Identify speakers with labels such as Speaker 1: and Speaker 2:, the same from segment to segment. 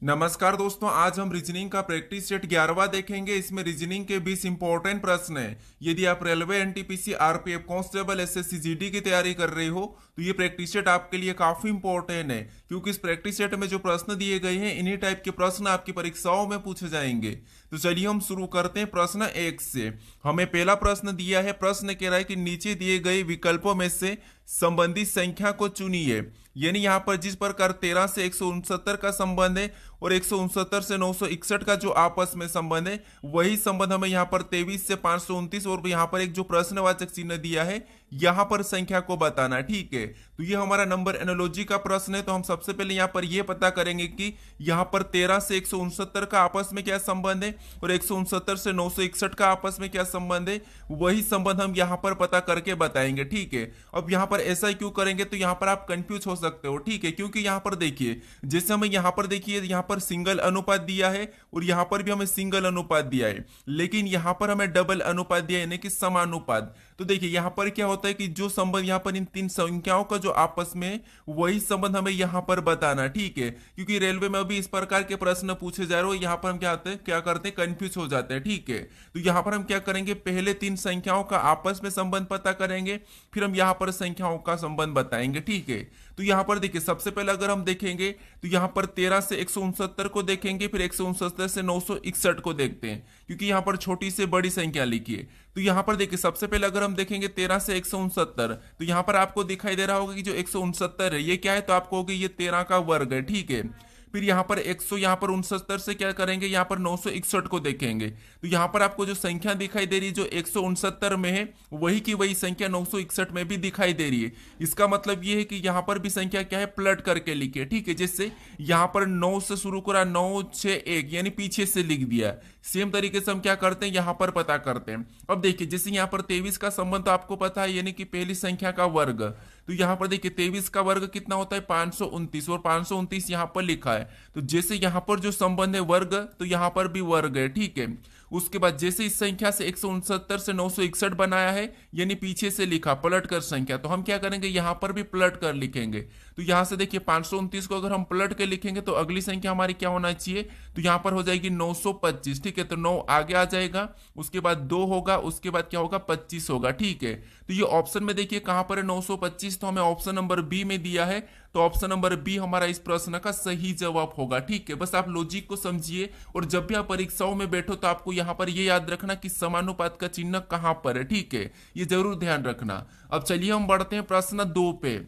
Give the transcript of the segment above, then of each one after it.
Speaker 1: नमस्कार दोस्तों, आज हम रीजनिंग का प्रैक्टिस सेट 11वां देखेंगे। इसमें रीजनिंग के 20 इंपॉर्टेंट प्रश्न हैं। यदि आप railway, NTPC, RPF, constable, SSC, GD की तैयारी कर रहे हो तो ये प्रैक्टिस सेट आपके लिए काफी इंपॉर्टेंट है, क्योंकि इस प्रैक्टिस सेट में जो प्रश्न दिए गए हैं इन्हीं टाइप के प्रश्न आपकी परीक्षाओं में पूछे जाएंगे। तो चलिए हम शुरू करते हैं प्रश्न 1 से। हमें पहला प्रश्न दिया है। प्रश्न कह रहा है कि नीचे दिए गए विकल्पों में से संबंधित संख्या को चुनिए। यानी यहाँ पर जिस प्रकार 13 से 169 का संबंध है और 169 से 961 का जो आपस में संबंध है, वही संबंध हमें यहाँ पर 23 से 529 और यहाँ पर एक जो प्रश्नवाचक चिन्ह दिया है यहाँ पर संख्या को बताना। ठीक है, तो ये हमारा नंबर एनालॉजी का प्रश्न है। तो हम सबसे पहले यहाँ पर ये पता करेंगे कि यहाँ पर 13 से 169 का आपस में क्या संबंध है और 169 से 961 का आपस में क्या संबंध है, वही संबंध हम यहाँ पर पता करके बताएंगे। ठीक है, अब यहाँ पर ऐसा क्यों करेंगे तो यहाँ पर आप कंफ्यूज हो सकते हो। ठीक है, क्योंकि यहाँ पर देखिए, जैसे हमें यहाँ पर देखिए यहाँ पर सिंगल अनुपात दिया है और यहाँ पर भी हमें सिंगल अनुपात दिया है, लेकिन यहाँ पर हमें डबल अनुपात दिया है, यानी कि समानुपात। तो देखिए यहाँ पर क्या होता है कि जो संबंध यहाँ पर इन तीन संख्याओं का जो आपस में, वही संबंध हमें यहाँ पर बताना। ठीक है, क्योंकि रेलवे में अभी इस प्रकार के प्रश्न पूछे जा रहे हो, यहाँ पर हम क्या करते हैं, कंफ्यूज हो जाते हैं। ठीक है, तो यहाँ पर हम क्या करेंगे, पहले तीन संख्याओं का आपस में संबंध पता करेंगे, फिर हम यहाँ पर संख्याओं का संबंध बताएंगे। ठीक है, तो यहाँ पर देखिए सबसे पहले अगर हम देखेंगे तो यहाँ पर 13 से 169 को देखेंगे, फिर 169 से 961 को देखते हैं, क्योंकि यहाँ पर छोटी से बड़ी संख्या लिखी है। तो यहाँ पर देखिए सबसे पहले अगर हम देखेंगे 13 से 169, तो यहाँ पर आपको दिखाई दे रहा होगा कि जो 169 है ये क्या है, तो आपको होगी ये 13 का वर्ग है। ठीक है, फिर यहाँ पर 100 यहाँ पर 69 से क्या करेंगे, यहाँ पर 961 को देखेंगे, तो यहाँ पर आपको जो संख्या दिखाई दे रही है जो 169 में है, वही की वही संख्या 961 में भी दिखाई दे रही है। इसका मतलब ये है कि यहाँ पर भी संख्या क्या है, पलट करके लिखिए। ठीक है, जैसे यहाँ पर 9 से शुरू करा, 961 यानी पीछे से लिख दिया। सेम तरीके से हम क्या करते हैं, यहाँ पर पता करते हैं। अब देखिए जैसे यहाँ पर 23 का संबंध तो आपको पता है, यानी कि पहली संख्या का वर्ग। तो यहाँ पर देखिए 23 का वर्ग कितना होता है, 529, और 529 यहाँ पर लिखा है। तो जैसे यहाँ पर जो संबंध है वर्ग, तो यहाँ पर भी वर्ग है। ठीक है, उसके बाद जैसे इस संख्या से 169 से 961 बनाया है, यानी पीछे से लिखा पलट कर संख्या, तो हम क्या करेंगे, यहाँ पर भी पलट कर लिखेंगे। तो यहाँ से देखिए 529 को अगर हम पलट के लिखेंगे तो अगली संख्या हमारी क्या होना चाहिए, तो यहाँ पर हो जाएगी 925। ठीक है, तो 9 आगे आ जाएगा, उसके बाद 2 होगा, उसके बाद क्या होगा, 25 होगा। ठीक है, तो ये ऑप्शन में देखिए कहां पर है 925, तो हमें ऑप्शन नंबर बी में दिया है, तो ऑप्शन नंबर बी हमारा इस प्रश्न का सही जवाब होगा। ठीक है, बस आप लॉजिक को समझिए, और जब भी आप परीक्षाओं में बैठो तो आपको यहाँ पर ये याद रखना कि समानुपात का चिन्ह कहां पर है। ठीक है, ये जरूर ध्यान रखना। अब चलिए हम बढ़ते हैं प्रश्न 2 पे।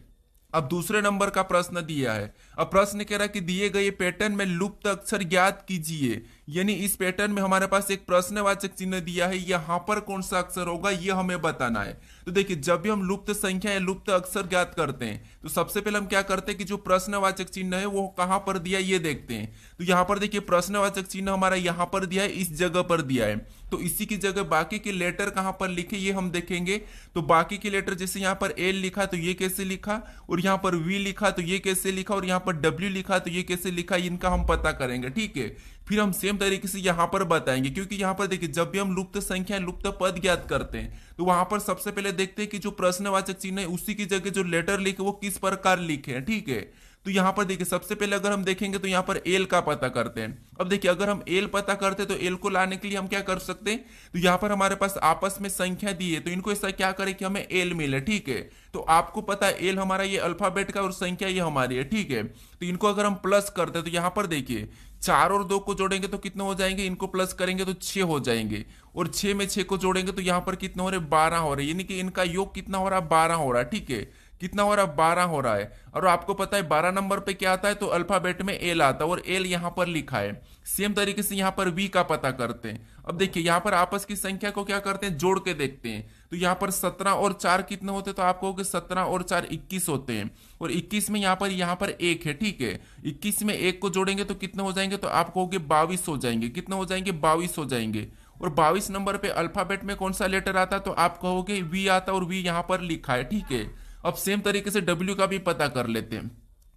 Speaker 1: अब दूसरे नंबर का प्रश्न दिया है। अब प्रश्न कह रहा है कि दिए गए पैटर्न में लुप्त अक्षर ज्ञात कीजिए। यानी इस पैटर्न में हमारे पास एक प्रश्नवाचक चिन्ह दिया है, यहां पर कौन सा अक्षर होगा ये हमें बताना है। तो देखिए जब भी हम लुप्त संख्या या लुप्त अक्षर ज्ञात करते हैं तो सबसे पहले हम क्या करते हैं कि जो प्रश्नवाचक चिन्ह है वो कहां पर दिया है ये देखते हैं। तो यहां पर देखिए प्रश्नवाचक चिन्ह हमारा यहां पर दिया है, इस जगह पर दिया है, तो इसी की जगह बाकी के लेटर कहां पर लिखे ये हम देखेंगे। तो बाकी के लेटर जैसे यहाँ पर एल लिखा तो ये कैसे लिखा, और यहाँ पर वी लिखा तो ये कैसे लिखा, और यहाँ पर डब्ल्यू लिखा तो ये कैसे लिखा, इनका हम पता करेंगे। ठीक है, फिर हम सेम तरीके से यहाँ पर बताएंगे, क्योंकि यहाँ पर देखिए जब भी हम लुप्त संख्या लुप्त पद ज्ञात करते हैं तो वहां पर सबसे पहले देखते हैं कि जो प्रश्नवाचक चिन्ह है उसी की जगह जो लेटर लिखे वो किस प्रकार लिखे हैं। ठीक है, तो यहाँ पर देखिए सबसे पहले अगर हम देखेंगे तो यहाँ पर एल का पता करते हैं। अब देखिए अगर हम एल पता करते हैं तो एल को लाने के लिए हम क्या कर सकते हैं, तो यहाँ पर हमारे पास आपस में संख्या दी है, तो इनको ऐसा क्या करें कि हमें एल मिले। ठीक है, तो आपको पता है एल हमारा ये अल्फाबेट का और संख्या ये हमारी है। ठीक है, तो इनको अगर हम प्लस करते हैं तो यहाँ पर देखिए 4 और 2 को जोड़ेंगे तो कितने हो जाएंगे, इनको प्लस करेंगे तो 6 हो जाएंगे, और 6 में 6 को जोड़ेंगे तो यहाँ पर कितने हो रहे, 12 हो रहे, यानी कि इनका योग कितना हो रहा है, 12 हो रहा है। ठीक है, कितना हो रहा है, 12 हो रहा है। और आपको पता है 12 नंबर पे क्या आता है, तो अल्फाबेट में एल आता है, और एल यहाँ पर लिखा है। सेम तरीके से यहाँ पर वी का पता करते हैं। अब देखिए यहाँ पर आपस की संख्या को क्या करते हैं, जोड़ के देखते हैं। तो यहाँ पर 17 और 4 कितने होते हैं, तो आपको 17 और 4 21 होते हैं, और 21 में यहाँ पर 1 है। ठीक है, 21 में 1 को जोड़ेंगे तो कितने हो जाएंगे, तो आपको 22 हो जाएंगे। कितने हो जाएंगे, 22 हो जाएंगे। और 22 नंबर पे अल्फाबेट में कौन सा लेटर आता है, तो आप कहोगे वी आता, और वी यहाँ पर लिखा है। ठीक है, अब सेम तरीके से डब्ल्यू का भी पता कर लेते हैं।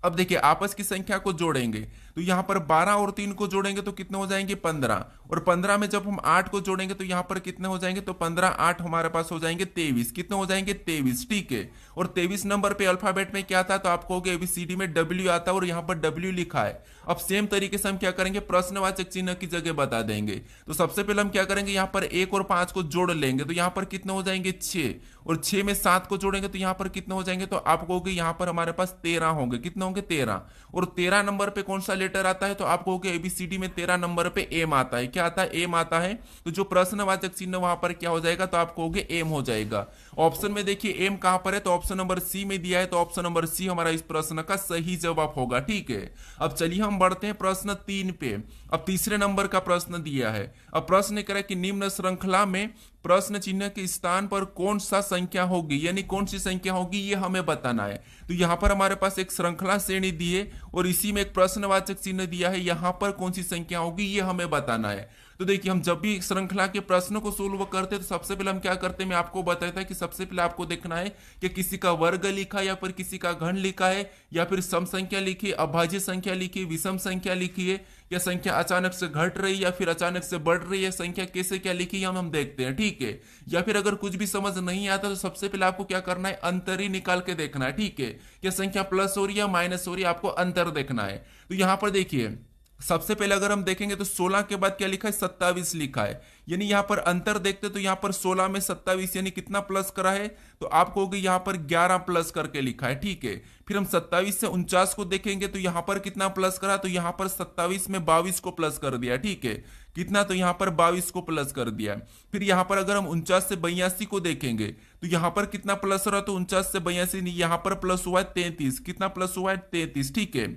Speaker 1: अब देखिए आपस की संख्या को जोड़ेंगे तो यहाँ पर 12 और 3 को जोड़ेंगे तो कितने हो जाएंगे 15, और 15 में जब हम 8 को जोड़ेंगे तो यहाँ पर कितने हो जाएंगे, तो 15 8 हमारे पास हो जाएंगे 23, कितने हो जाएंगे 23, ठीक है। और 23 नंबर पे अल्फाबेट में क्या था, तो आप कहोगे एबीसीडी में डब्ल्यू आता है और यहाँ पर डब्ल्यू लिखा है। अब सेम तरीके से हम क्या करेंगे, प्रश्नवाचक चिन्ह की जगह बता देंगे। तो सबसे पहले हम क्या करेंगे, यहाँ पर 1 और 5 को जोड़ लेंगे तो यहाँ पर कितने हो जाएंगे 6, और 6 में 7 को जोड़ेंगे तो यहाँ पर कितने हो जाएंगे, तो आप कहोगे यहाँ पर हमारे पास 13 होंगे, कितने होंगे 13। और 13 नंबर पे कौन सा लेटर आता है, तो आप कहोगे एबीसीडी में 13 नंबर पे एम आता है, क्या आता है, एम आता है। तो जो प्रश्नवाचक चिन्ह वहां पर क्या हो जाएगा, तो आप कहोगे एम हो जाएगा। ऑप्शन में देखिए एम कहां पर है, तो ऑप्शन नंबर सी में दिया है, तो ऑप्शन नंबर सी हमारा इस प्रश्न का सही जवाब होगा, ठीक है। अब चलिए हम बढ़ते हैं प्रश्न 3 पे। अब तीसरे नंबर का प्रश्न दिया है। अब प्रश्न कह रहा है कि निम्न श्रृंखला में प्रश्न चिन्ह के स्थान पर कौन सा संख्या होगी, यानी कौन सी संख्या होगी ये हमें बताना है। तो यहाँ पर हमारे पास एक श्रृंखला श्रेणी दी है और इसी में एक प्रश्नवाचक चिन्ह दिया है, यहाँ पर कौन सी संख्या होगी ये हमें बताना है। तो देखिए हम जब भी श्रृंखला के प्रश्नों को सोल्व करते हैं तो सबसे पहले हम क्या करते हैं, मैं आपको बताया था कि सबसे पहले आपको देखना है कि किसी का वर्ग लिखा है या फिर किसी का घन लिखा है या फिर सम संख्या लिखी है, अभाज्य संख्या लिखी है, विषम संख्या लिखी है, या संख्या अचानक से घट रही है या फिर अचानक से बढ़ रही है, संख्या कैसे क्या लिखी है हम देखते हैं, ठीक है। या फिर अगर कुछ भी समझ नहीं आता तो सबसे पहले आपको क्या करना है, अंतर ही निकाल के देखना है, ठीक है। क्या संख्या प्लस हो रही है माइनस हो रही है, आपको अंतर देखना है। तो यहां पर देखिए सबसे पहले अगर हम देखेंगे तो 16 के बाद क्या लिखा है, 27 लिखा है, यानी यहां पर अंतर देखते तो यहां पर 16 में 27 यानी कितना प्लस करा है, तो आप कहोगे यहां पर 11 प्लस करके लिखा है, ठीक है। फिर हम 27 से 49 को देखेंगे तो यहां पर कितना प्लस करा, तो यहां पर 27 में 22 को प्लस कर दिया, ठीक है। कितना, तो यहां पर 22 को प्लस कर दिया। फिर यहां पर अगर हम 49 से 82 को देखेंगे तो यहां पर कितना प्लस हो रहा है, तो 49 से 82 नहीं, यहां पर प्लस हुआ है 33, कितना प्लस हुआ है 33, ठीक है।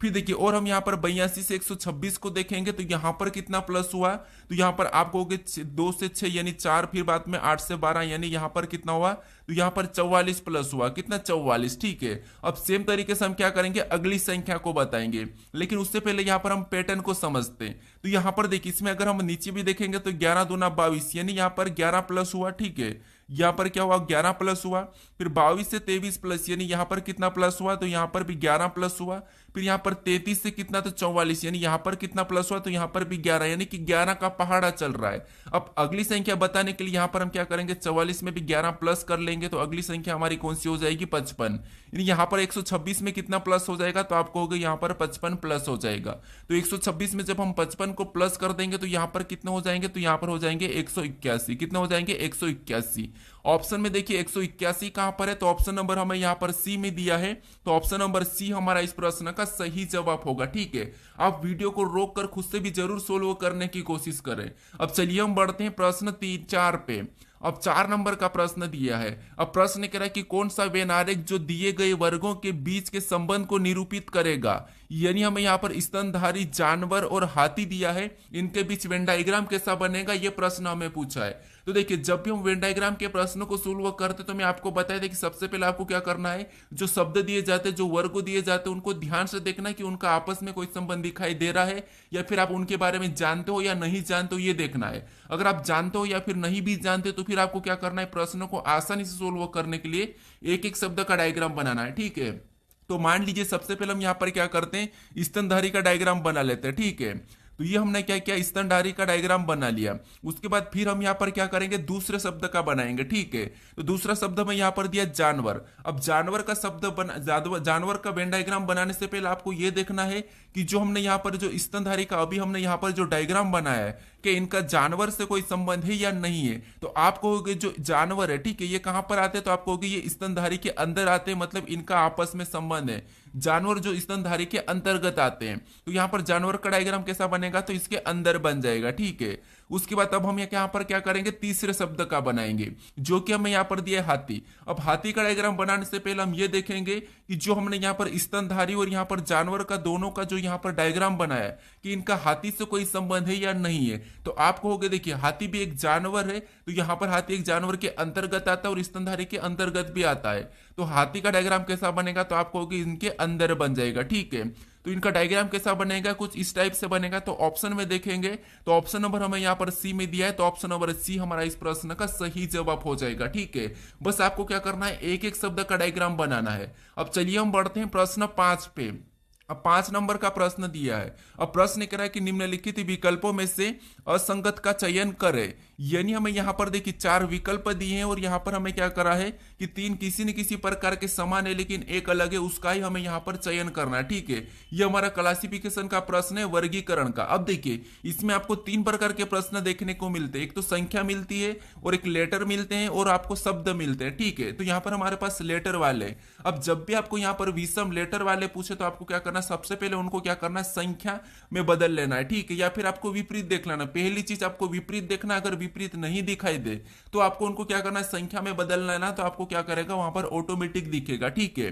Speaker 1: फिर देखिए और हम यहाँ पर 82 से 126 को देखेंगे तो यहाँ पर कितना प्लस हुआ, तो यहाँ पर आप कहोगे 2 से 6 यानी 4, फिर बाद में 8 से 12 यानी यहाँ पर कितना हुआ, तो यहाँ पर 44 प्लस हुआ, कितना 44, ठीक है। अब सेम तरीके से हम क्या करेंगे, अगली संख्या को बताएंगे, लेकिन उससे पहले यहाँ पर हम पैटर्न को समझते हैं। तो यहाँ पर देखिए इसमें अगर हम नीचे भी देखेंगे तो 11 दूना 22 यानी यहाँ पर 11 प्लस हुआ, ठीक है। यहाँ पर क्या हुआ 11 प्लस हुआ। फिर 22 से 23 प्लस यानी यहाँ पर कितना प्लस हुआ, तो यहाँ पर भी 11 प्लस हुआ। फिर यहाँ पर 33 से कितना, तो 44 यानी यहाँ पर कितना प्लस हुआ, तो यहाँ पर भी 11 यानी कि 11 का पहाड़ा चल रहा है। अब अगली संख्या बताने के लिए यहाँ पर हम क्या करेंगे, 44 में भी 11 प्लस कर लेंगे तो अगली संख्या हमारी कौन सी हो जाएगी 55, यानी यहाँ पर 126 में कितना प्लस हो जाएगा, तो आप कहोगे यहाँ पर 55 प्लस हो जाएगा। तो 126 में जब हम 55 को प्लस कर देंगे तो यहाँ पर कितने हो जाएंगे, तो यहाँ पर हो जाएंगे 181, कितने हो जाएंगे 181। ऑप्शन में देखिए 181 कहां पर है, तो ऑप्शन नंबर हमें यहां पर सी में दिया है, तो ऑप्शन नंबर सी हमारा इस प्रश्न का सही जवाब होगा, ठीक है। आप वीडियो को रोक कर खुद से भी जरूर सोल्व करने की कोशिश करें। अब चलिए हम बढ़ते हैं प्रश्न 4 पे। अब 4 नंबर का प्रश्न दिया है। अब प्रश्न कह रहा है कि कौन सा वेन आरेख जो दिए गए वर्गों के बीच के संबंध को निरूपित करेगा, यानी हमें यहाँ पर स्तनधारी जानवर और हाथी दिया है, इनके बीच वेन डायग्राम कैसा बनेगा ये प्रश्न हमें पूछा है। तो देखिए जब भी हम वेन डायग्राम के प्रश्नों को सोल्व करते तो मैं आपको बताया था कि सबसे पहले आपको क्या करना है, जो शब्द दिए जाते हैं, जो वर्ग दिए जाते हैं, उनको ध्यान से देखना है कि उनका आपस में कोई संबंध दिखाई दे रहा है या फिर आप उनके बारे में जानते हो या नहीं जानते हो, ये देखना है। अगर आप जानते हो या फिर नहीं भी जानते तो फिर आपको क्या करना है, प्रश्नों को आसानी से सोल्व करने के लिए एक एक शब्द का डायग्राम बनाना है, ठीक है। तो मान लीजिए सबसे पहले हम यहाँ पर क्या करते हैं, स्तनधारी का डायग्राम बना लेते हैं, ठीक है। तो ये हमने क्या किया, स्तनधारी का डायग्राम बना लिया। उसके बाद फिर हम यहाँ पर क्या करेंगे, दूसरे शब्द का बनाएंगे, ठीक है। तो दूसरा शब्द में यहाँ पर दिया जानवर। अब जानवर का शब्द जानवर का वेन डायग्राम बनाने से पहले आपको ये देखना है कि जो हमने यहाँ पर जो स्तनधारी का अभी हमने यहाँ पर जो डायग्राम बनाया है कि इनका जानवर से कोई संबंध है या नहीं है। तो आप कहोगे जो जानवर है, ठीक है, ये कहां पर आते हैं, तो आप कहोगे ये स्तनधारी के अंदर आते हैं, मतलब इनका आपस में संबंध है। जानवर जो स्तनधारी के अंतर्गत आते हैं, तो यहाँ पर जानवर का डायग्राम कैसा बनेगा, तो इसके अंदर बन जाएगा, ठीक है। उसके बाद अब हम यहाँ पर क्या करेंगे, तीसरे शब्द का बनाएंगे, जो कि हमें यहाँ पर दिया है हाथी। अब हाथी का डायग्राम बनाने से पहले हम ये देखेंगे कि जो हमने यहाँ पर स्तनधारी और यहाँ पर जानवर का दोनों का जो यहाँ पर डायग्राम बनाया है कि इनका हाथी से कोई संबंध है या नहीं है। तो आप कहोगे देखिए हाथी भी एक जानवर है, तो यहाँ पर हाथी एक जानवर के अंतर्गत आता है और स्तनधारी के अंतर्गत भी आता है। तो हाथी का डायग्राम कैसा बनेगा, तो आप कहोगे इनके अंदर बन जाएगा, ठीक है। तो इनका डायग्राम कैसा बनेगा, कुछ इस टाइप से बनेगा। तो ऑप्शन में देखेंगे तो ऑप्शन नंबर हमें यहाँ पर सी में दिया है, तो ऑप्शन नंबर सी हमारा इस प्रश्न का सही जवाब हो जाएगा, ठीक है। बस आपको क्या करना है, एक एक शब्द का डायग्राम बनाना है। अब चलिए हम बढ़ते हैं प्रश्न 5 पे। अब 5 नंबर का प्रश्न दिया है। अब प्रश्न कह रहा है कि निम्नलिखित विकल्पों में से असंगत का चयन करें। यानी हमें यहाँ पर देखिए 4 विकल्प दिए हैं और यहाँ पर हमें क्या करा है कि 3 किसी न किसी प्रकार के समान है लेकिन एक अलग है, उसका ही हमें यहाँ पर चयन करना है। ठीक है, ये हमारा क्लासिफिकेशन का प्रश्न है, वर्गीकरण का। अब देखिए इसमें आपको 3 प्रकार के प्रश्न देखने को मिलते हैं। एक तो संख्या मिलती है और एक लेटर मिलते हैं और आपको शब्द मिलते हैं। ठीक है, तो यहाँ पर हमारे पास लेटर वाले। अब जब भी आपको यहाँ पर विषम लेटर वाले पूछे तो आपको क्या करना, सबसे पहले उनको क्या करना है, संख्या में बदल लेना है। ठीक है, या फिर आपको विपरीत देख लेना। पहली चीज आपको विपरीत देखना, अगर विपरीत नहीं दिखाई दे तो आपको उनको क्या करना है, संख्या में बदल लेना। तो आपको क्या करेगा, वहां पर ऑटोमेटिक दिखेगा। ठीक है,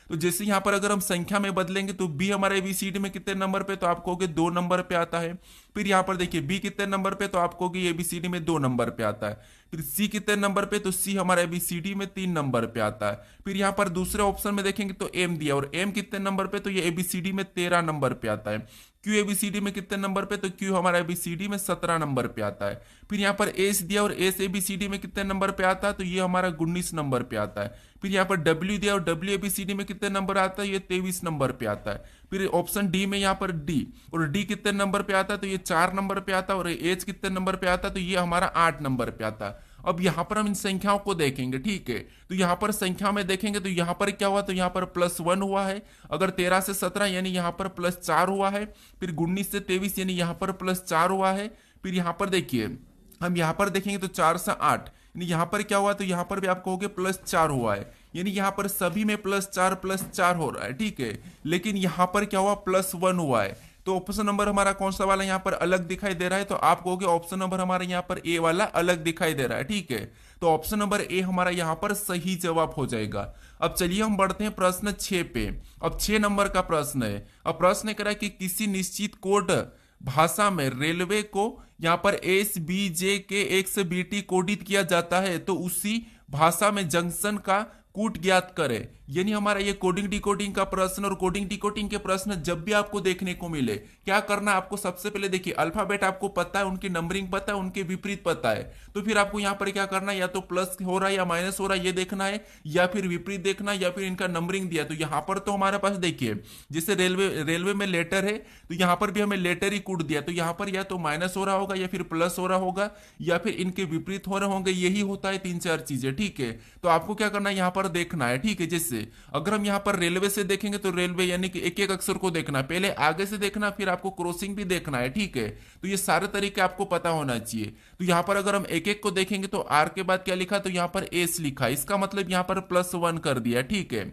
Speaker 1: तो जैसे यहां पर अगर हम संख्या में बदलेंगे तो बी हमारे एबीसीडी में कितने नंबर पे, तो आप कहोगे 2 नंबर पे आता है। फिर यहां पर देखिए बी कितने नंबर पे, तो आप कहोगे एबीसीडी में 2 नंबर पे आता है। फिर सी कितने नंबर पे, तो सी हमारा एबीसीडी में 3 नंबर पे आता है। फिर यहाँ पर दूसरे ऑप्शन में देखेंगे तो एम दिया, और एम कितने नंबर पे, तो ये एबीसीडी में 13 नंबर पे आता है। क्यू एबीसीडी में कितने नंबर पे, तो क्यू हमारा एबीसीडी में 17 नंबर पे आता है। फिर यहाँ पर एस दिया और एस एबीसीडी में कितने नंबर पे आता है, तो ये हमारा 19 नंबर पे आता है। फिर यहाँ पर डब्ल्यू दिया और डब्ल्यू एबीसीडी में कितने नंबर आता है, ये 23 नंबर पे आता है। फिर ऑप्शन डी में यहाँ पर डी, और डी कितने नंबर पे आता है, तो ये 4 नंबर पे आता है। और एच कितने नंबर पे आता है, तो ये हमारा 8 नंबर पे आता है। अब यहाँ पर हम इन संख्याओं को देखेंगे। ठीक है, तो यहाँ पर संख्या में देखेंगे तो यहाँ पर क्या हुआ, तो यहाँ पर +1 हुआ है। अगर 13 से 17 यानी यहाँ पर +4 हुआ है। फिर 19 से 23 यानी यहाँ पर +4 हुआ है। फिर यहाँ पर देखिए हम यहाँ पर देखेंगे तो 4 से 8 यानी यहाँ पर क्या हुआ, तो यहाँ पर भी आप कहोगे +4 हुआ है। यानी यहाँ पर सभी में +4 हो रहा है। ठीक है, लेकिन यहाँ पर क्या हुआ, +1 हुआ है। तो ऑप्शन नंबर हमारा कौन सा वाला यहाँ पर अलग दिखाई दे रहा है, तो आप कहोगे ऑप्शन नंबर हमारा यहाँ पर ए वाला अलग दिखाई दे रहा है। ठीक है, तो ऑप्शन नंबर ए हमारा यहाँ पर सही जवाब हो जाएगा। अब चलिए हम बढ़ते हैं प्रश्न 6 पे। अब 6 नंबर का प्रश्न है। अब प्रश्न कह रहा है कि किसी निश्चित कोड भाषा में रेलवे को यहाँ पर एस बी जे के एक्स बी टी कोडित किया जाता है, तो उसी भाषा में जंक्शन का कूट ज्ञात करें। यानी हमारा ये कोडिंग डिकोडिंग का प्रश्न और कोडिंग डिकोडिंग के प्रश्न जब भी आपको देखने को मिले, क्या करना है आपको, सबसे पहले देखिए अल्फाबेट आपको पता है, उनकी नंबरिंग पता है, उनके विपरीत पता है। तो फिर आपको यहाँ पर क्या करना है, या तो प्लस हो रहा है या माइनस हो रहा है ये देखना है, या फिर विपरीत देखना है, या फिर इनका नंबरिंग दिया। तो यहाँ पर तो हमारे पास देखिए जैसे रेलवे में लेटर है तो यहाँ पर भी हमें लेटर ही कूट दिया। तो यहाँ पर या तो माइनस हो रहा होगा या फिर प्लस हो रहा होगा या फिर इनके विपरीत हो रहे होंगे। यही होता है 3-4 चीजें। ठीक है, तो आपको क्या करना है, यहाँ पर देखना है। ठीक है, जैसे अगर हम यहाँ पर रेलवे से देखेंगे तो रेलवे यानी कि एक एक अक्षर को देखना है, पहले आगे से देखना, फिर आपको क्रॉसिंग भी देखना है। ठीक है, तो ये सारे तरीके आपको पता होना चाहिए। तो यहाँ पर अगर हम एक एक को देखेंगे तो आर के बाद क्या लिखा, तो यहाँ पर एस लिखा, इसका मतलब यहाँ पर +1 कर दिया। ठीक है,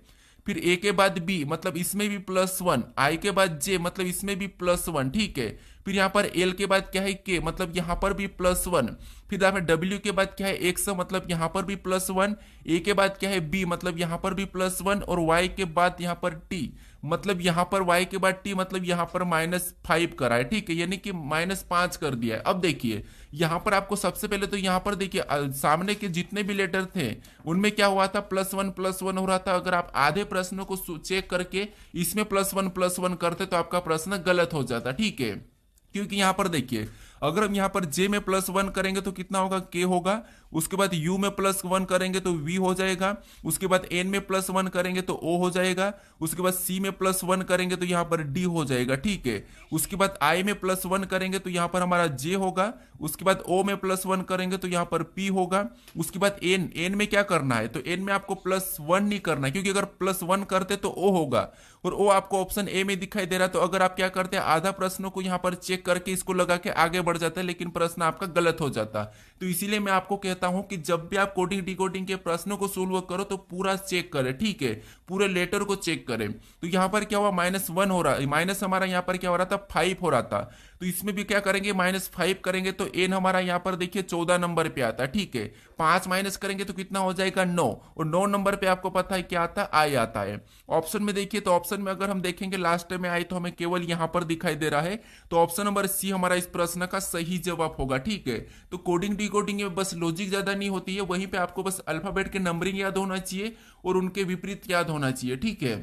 Speaker 1: फिर ए के बाद बी मतलब इसमें भी +1, आई के बाद जे मतलब इसमें भी +1। ठीक है, फिर यहाँ पर एल के बाद क्या है के मतलब यहाँ पर भी +1। फिर यहाँ पर डब्ल्यू के बाद क्या है एक्स मतलब यहाँ पर भी +1। ए के बाद क्या है बी मतलब यहाँ पर भी +1। और वाई के बाद यहाँ पर टी मतलब यहाँ पर वाई के बाद टी मतलब यहाँ पर -5 करा है। ठीक है, यानी कि -5 कर दिया है। अब देखिए यहाँ पर आपको सबसे पहले तो यहाँ पर देखिए सामने के जितने भी लेटर थे उनमें क्या हुआ था, +1 हो रहा था। अगर आप आधे प्रश्नों को चेक करके इसमें +1 करते तो आपका प्रश्न गलत हो जाता। ठीक है, क्योंकि यहां पर देखिए अगर हम यहां पर जे में +1 करेंगे तो कितना होगा, के होगा। उसके बाद यू में +1 करेंगे तो वी हो जाएगा। उसके बाद एन में +1 करेंगे तो ओ हो जाएगा। उसके बाद सी में +1 करेंगे तो यहां पर डी हो जाएगा। ठीक है, उसके बाद आई में +1 करेंगे तो यहां पर हमारा जे होगा। उसके बाद ओ में +1 करेंगे तो यहां पर पी होगा। उसके बाद एन में क्या करना है, तो एन में आपको +1 नहीं करना है, क्योंकि अगर +1 करते तो ओ होगा और ओ आपको ऑप्शन ए में दिखाई दे रहा है। तो अगर आप क्या करते हैं, आधा प्रश्नों को यहां पर चेक करके इसको लगा के आगे बढ़ जाता है, लेकिन प्रश्न आपका गलत हो जाता। तो इसीलिए मैं आपको कहता हूं कि जब भी आप कोडिंग डिकोडिंग के प्रश्नों को सोल्व करो तो पूरा चेक करें। ठीक है, पूरे लेटर को चेक करें। तो यहां पर क्या हुआ, -1 हो रहा है, माइनस हमारा यहां पर क्या हो रहा था, 5 हो रहा था। तो इसमें भी क्या करेंगे, -5 करेंगे तो एन हमारा यहां पर देखिए 14 नंबर पे आता है। ठीक है, 5 माइनस करेंगे तो कितना हो जाएगा, 9। और 9 नंबर पे आपको पता है क्या आता है, आई आता है। ऑप्शन में देखिए, तो ऑप्शन में अगर हम देखेंगे लास्ट में आई तो हमें केवल यहां पर दिखाई दे रहा है। तो ऑप्शन नंबर सी हमारा इस प्रश्न का सही जवाब होगा। ठीक है, तो कोडिंग डिकोडिंग में बस लॉजिक ज्यादा नहीं होती है, वहीं पे आपको बस अल्फाबेट के नंबरिंग याद होना चाहिए और उनके विपरीत याद होना चाहिए। ठीक है,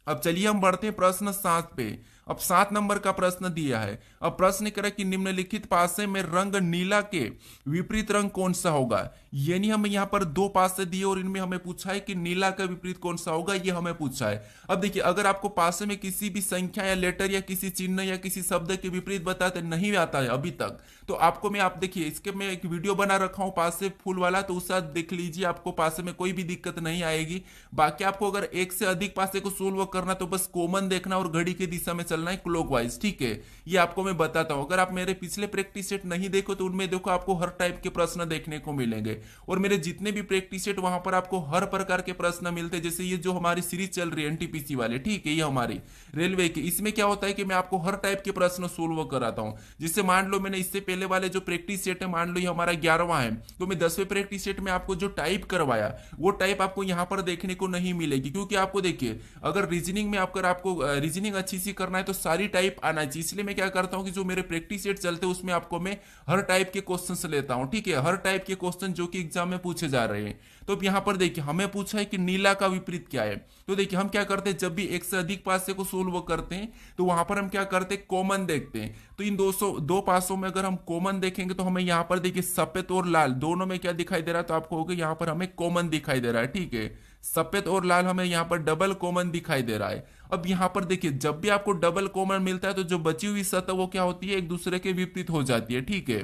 Speaker 1: अब चलिए हम बढ़ते हैं प्रश्न 7 पे। अब 7 नंबर का प्रश्न दिया है। अब प्रश्न करें कि निम्नलिखित पासे में रंग नीला के विपरीत रंग कौन सा होगा। यानी हमें यहाँ पर दो पासे दिए और इनमें हमें पूछा है कि नीला का विपरीत कौन सा होगा, ये हमें पूछा है। अब देखिए, अगर आपको पासे में किसी भी संख्या या लेटर या किसी चिन्ह या किसी शब्द के विपरीत बताते नहीं आता है अभी तक, तो आपको मैं आप देखिए इसके मैं एक वीडियो बना रखा हूं पासे फूल वाला, तो उससे देख लीजिए, आपको पासे में कोई भी दिक्कत नहीं आएगी। बाकी आपको अगर एक से अधिक पासे को सोल्व करना तो बस कॉमन देखना और घड़ी की दिशा में चलना है क्लॉकवाइज, ठीक है। ये आपको मैं बताता हूं। अगर आप मेरे पिछले प्रैक्टिस सेट नहीं देखो तो उनमें देखो आपको हर टाइप के प्रश्न देखने को मिलेंगे, और मेरे जितने भी प्रैक्टिस सेट वहां पर आपको हर प्रकार के प्रश्न मिलते हैं। जैसे ये जो हमारी सीरीज चल रही है एनटीपीसी वाले, ठीक है, ये हमारी रेलवे की, इसमें क्या होता है कि मैं आपको हर टाइप के प्रश्न सोल्व कराता हूं। जिससे मान लो मैंने इससे पहले वाले जो प्रैक्टिस सेट है, मान लो ये हमारा 11वां है, तो मैं 10वें प्रैक्टिस सेट में आपको जो टाइप करवाया वो टाइप आपको यहां पर देखने को नहीं मिलेगी। क्योंकि आपको देखिए, अगर रीजनिंग में आपको रीजनिंग अच्छी सी करना है तो सारी टाइप आना चाहिए। इसलिए मैं क्या करता हूं कि जो मेरे प्रैक्टिस सेट चलते हैं उसमें आपको मैं हर टाइप के क्वेश्चन लेता हूं, ठीक है, हर टाइप के क्वेश्चन जो कि एग्जाम में पूछे जा रहे हैं। तो अब यहां पर देखिए हमें पूछा है कि नीला का विपरीत क्या है। तो देखिए हम क्या करते हैं, जब भी एक से अधिक पासे को सोल्व करते हैं तो वहां पर हम क्या करते हैं, कॉमन देखते हैं। तो इन दो पासों में अगर हम कॉमन देखेंगे तो हमें यहां पर देखिए सफेद और लाल दोनों में क्या दिखाई दे रहा है, तो आपको होगा यहां पर हमें कॉमन दिखाई दे रहा है, ठीक है। सफेद और लाल हमें यहां पर डबल कॉमन दिखाई दे रहा है। अब यहां पर देखिए, जब भी आपको डबल कॉमन मिलता है तो जो बची हुई सतह वो क्या होती है, एक दूसरे के विपरीत हो जाती है, ठीक है।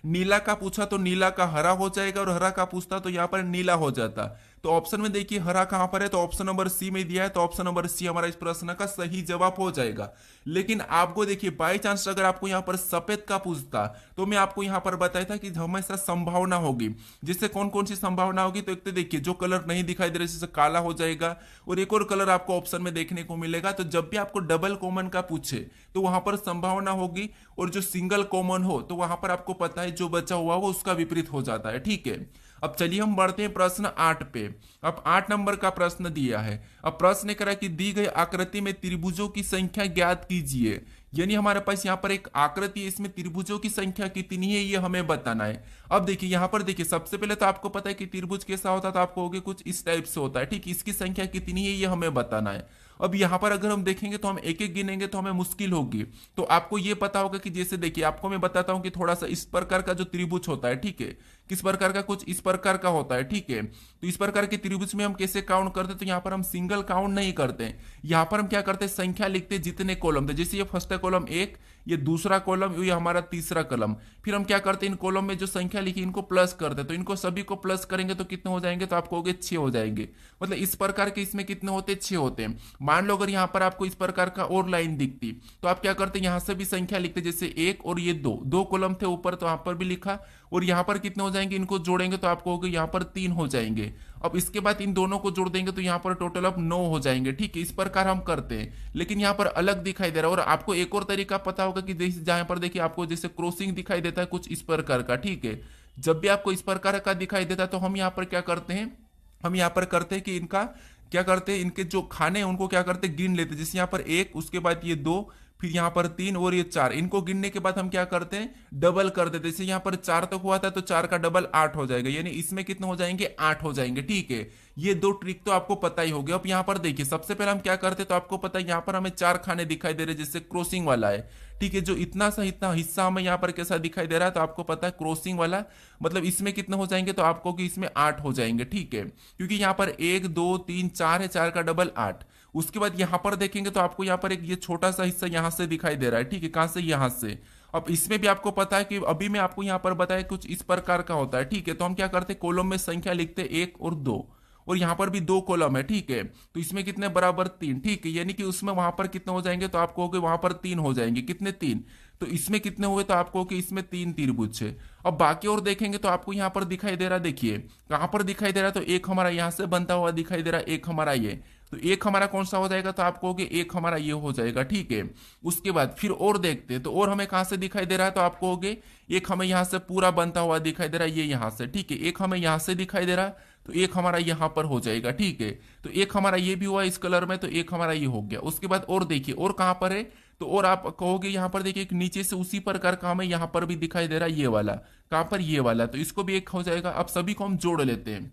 Speaker 1: नीला का पूछा तो नीला का हरा हो जाएगा, और हरा का पूछता तो यहाँ पर नीला हो जाता। तो ऑप्शन में देखिए हरा कहां पर है, तो ऑप्शन नंबर सी में दिया है, तो ऑप्शन नंबर सी हमारा इस प्रश्न का सही जवाब हो जाएगा। लेकिन आपको देखिए बाई चांस अगर आपको यहाँ पर सफेद का पूछता तो मैं आपको यहाँ पर बताया था कि हमेशा संभावना होगी। जिससे कौन कौन सी संभावना होगी, तो एक तो देखिए जो कलर नहीं दिखाई दे रहा जैसे काला हो जाएगा, और एक और कलर आपको ऑप्शन में देखने को मिलेगा। तो जब भी आपको डबल कॉमन का पूछे तो वहां पर संभावना होगी, और जो सिंगल कॉमन हो तो वहां पर आपको पता है जो बचा हुआ वो उसका विपरीत हो जाता है, ठीक है। अब चलिए हम बढ़ते हैं प्रश्न 8 पे। अब 8 नंबर का प्रश्न दिया है। अब प्रश्न करा कि दी गई आकृति में त्रिभुजों की संख्या ज्ञात कीजिए। यानी हमारे पास यहाँ पर एक आकृति है, इसमें त्रिभुजों की संख्या कितनी है ये हमें बताना है। अब देखिए यहाँ पर देखिए, सबसे पहले तो आपको पता है कि त्रिभुज कैसा होता है, तो आपको होगा कुछ इस टाइप से होता है, ठीक। इसकी संख्या कितनी है ये हमें बताना है। अब यहाँ पर अगर हम देखेंगे तो हम एक एक गिनेंगे तो हमें मुश्किल होगी। तो आपको ये पता होगा कि जैसे देखिए आपको मैं बताता हूं कि थोड़ा सा इस प्रकार का जो त्रिभुज होता है, ठीक है, किस प्रकार का, कुछ इस प्रकार का होता है, ठीक है। तो इस प्रकार के त्रिभुज में हम कैसे काउंट करते हैं, तो यहाँ पर हम सिंगल काउंट नहीं करते, यहाँ पर हम क्या करते हैं, संख्या लिखते हैं जितने कॉलम थे। जैसे ये फर्स्ट कॉलम 1, ये दूसरा कॉलम, ये हमारा तीसरा कॉलम। फिर हम क्या करते हैं, इन कॉलम में जो संख्या लिखी इनको प्लस करते हैं। तो इनको सभी को प्लस करेंगे तो कितने हो जाएंगे, तो आपको हो गए 6 हो जाएंगे। मतलब इस प्रकार के इसमें कितने होते हैं, 6 होते हैं। मान लो अगर यहाँ पर आपको इस प्रकार का और लाइन दिखती तो आप क्या करते हैं, यहाँ से भी संख्या लिखते, जैसे 1 और ये 2 कॉलम थे ऊपर, तो यहाँ पर भी लिखा, और यहाँ पर कितने हो जाएंगे, इनको जोड़ेंगे तो आपको होगा यहाँ पर 3 हो जाएंगे। अब इसके बाद इन दोनों को जोड़ देंगे तो यहाँ पर टोटल अब 9 हो जाएंगे, ठीक है। इस प्रकार हम करते हैं, लेकिन यहाँ पर अलग दिखाई दे रहा है। और आपको एक और तरीका पता होगा कि जैसे जहां पर देखिए आपको जैसे क्रॉसिंग दिखाई देता है कुछ इस प्रकार का, ठीक है। जब भी आपको इस प्रकार का दिखाई देता है तो हम यहाँ पर क्या करते हैं, हम यहाँ पर करते हैं कि इनका क्या करते हैं, इनके जो खाने हैं उनको क्या करते हैं, गिन लेते हैं। जैसे यहाँ पर 1, उसके बाद ये 2, फिर यहाँ पर 3 और ये 4। इनको गिनने के बाद हम क्या करते हैं, डबल कर देते हैं। जैसे यहाँ पर 4 तक हुआ था तो 4 का डबल 8 हो जाएगा, यानी इसमें कितने हो जाएंगे, 8 हो जाएंगे, ठीक है। ये 2 ट्रिक तो आपको पता ही होगी। अब यहाँ पर देखिए सबसे पहले हम क्या करते हैं, तो आपको पता है यहाँ पर हमें 4 खाने दिखाई दे रहे हैं, जैसे क्रॉसिंग वाला है, ठीक है। जो इतना हिस्सा हमें यहाँ पर कैसा दिखाई दे रहा है, तो आपको पता है क्रॉसिंग वाला, मतलब इसमें कितने हो जाएंगे, तो आपको कि इसमें 8 हो जाएंगे, ठीक है। क्योंकि यहाँ पर 1 2 3 4 है, 4 का डबल 8। उसके बाद यहाँ पर देखेंगे तो आपको यहाँ पर एक ये छोटा सा हिस्सा यहाँ से दिखाई दे रहा है, ठीक है। कहां से, यहाँ से। अब इसमें भी आपको पता है कि अभी मैं आपको यहाँ पर बताया कुछ इस प्रकार का होता है, ठीक है। तो हम क्या करते हैं, कॉलम में संख्या लिखते 1 और 2, और यहाँ पर भी 2 कॉलम है, ठीक है। तो इसमें कितने बराबर 3, ठीक है। यानी कि उसमें वहां पर कितने हो जाएंगे, तो आपको वहां पर 3 हो जाएंगे, कितने 3। तो इसमें कितने हुए, तो आपको कि इसमें 3 त्रिभुज है। अब बाकी और देखेंगे तो आपको यहाँ पर दिखाई दे रहा है, देखिए कहां पर दिखाई दे रहा है, तो एक हमारा यहाँ से बनता हुआ दिखाई दे रहा है, एक हमारा ये, तो एक हमारा कौन सा हो जाएगा, तो आप कहोगे एक हमारा ये हो जाएगा, ठीक है। उसके बाद फिर और देखते हैं, तो और हमें कहां से दिखाई दे रहा है, तो आप कहोगे एक हमें यहां से पूरा बनता हुआ दिखाई दे रहा है, ये यहां से, ठीक है। एक हमें यहां से दिखाई दे रहा है, तो एक हमारा यहां पर हो जाएगा, ठीक है। तो एक हमारा ये भी हुआ इस कलर में, तो एक हमारा ये हो गया। उसके बाद और देखिए और कहां पर है, तो और आप कहोगे यहाँ पर देखिए नीचे से उसी प्रकार का हमें यहाँ पर भी दिखाई दे रहा है, ये वाला, कहां पर, ये वाला, तो इसको भी एक हो जाएगा। अब सभी को हम जोड़ लेते हैं।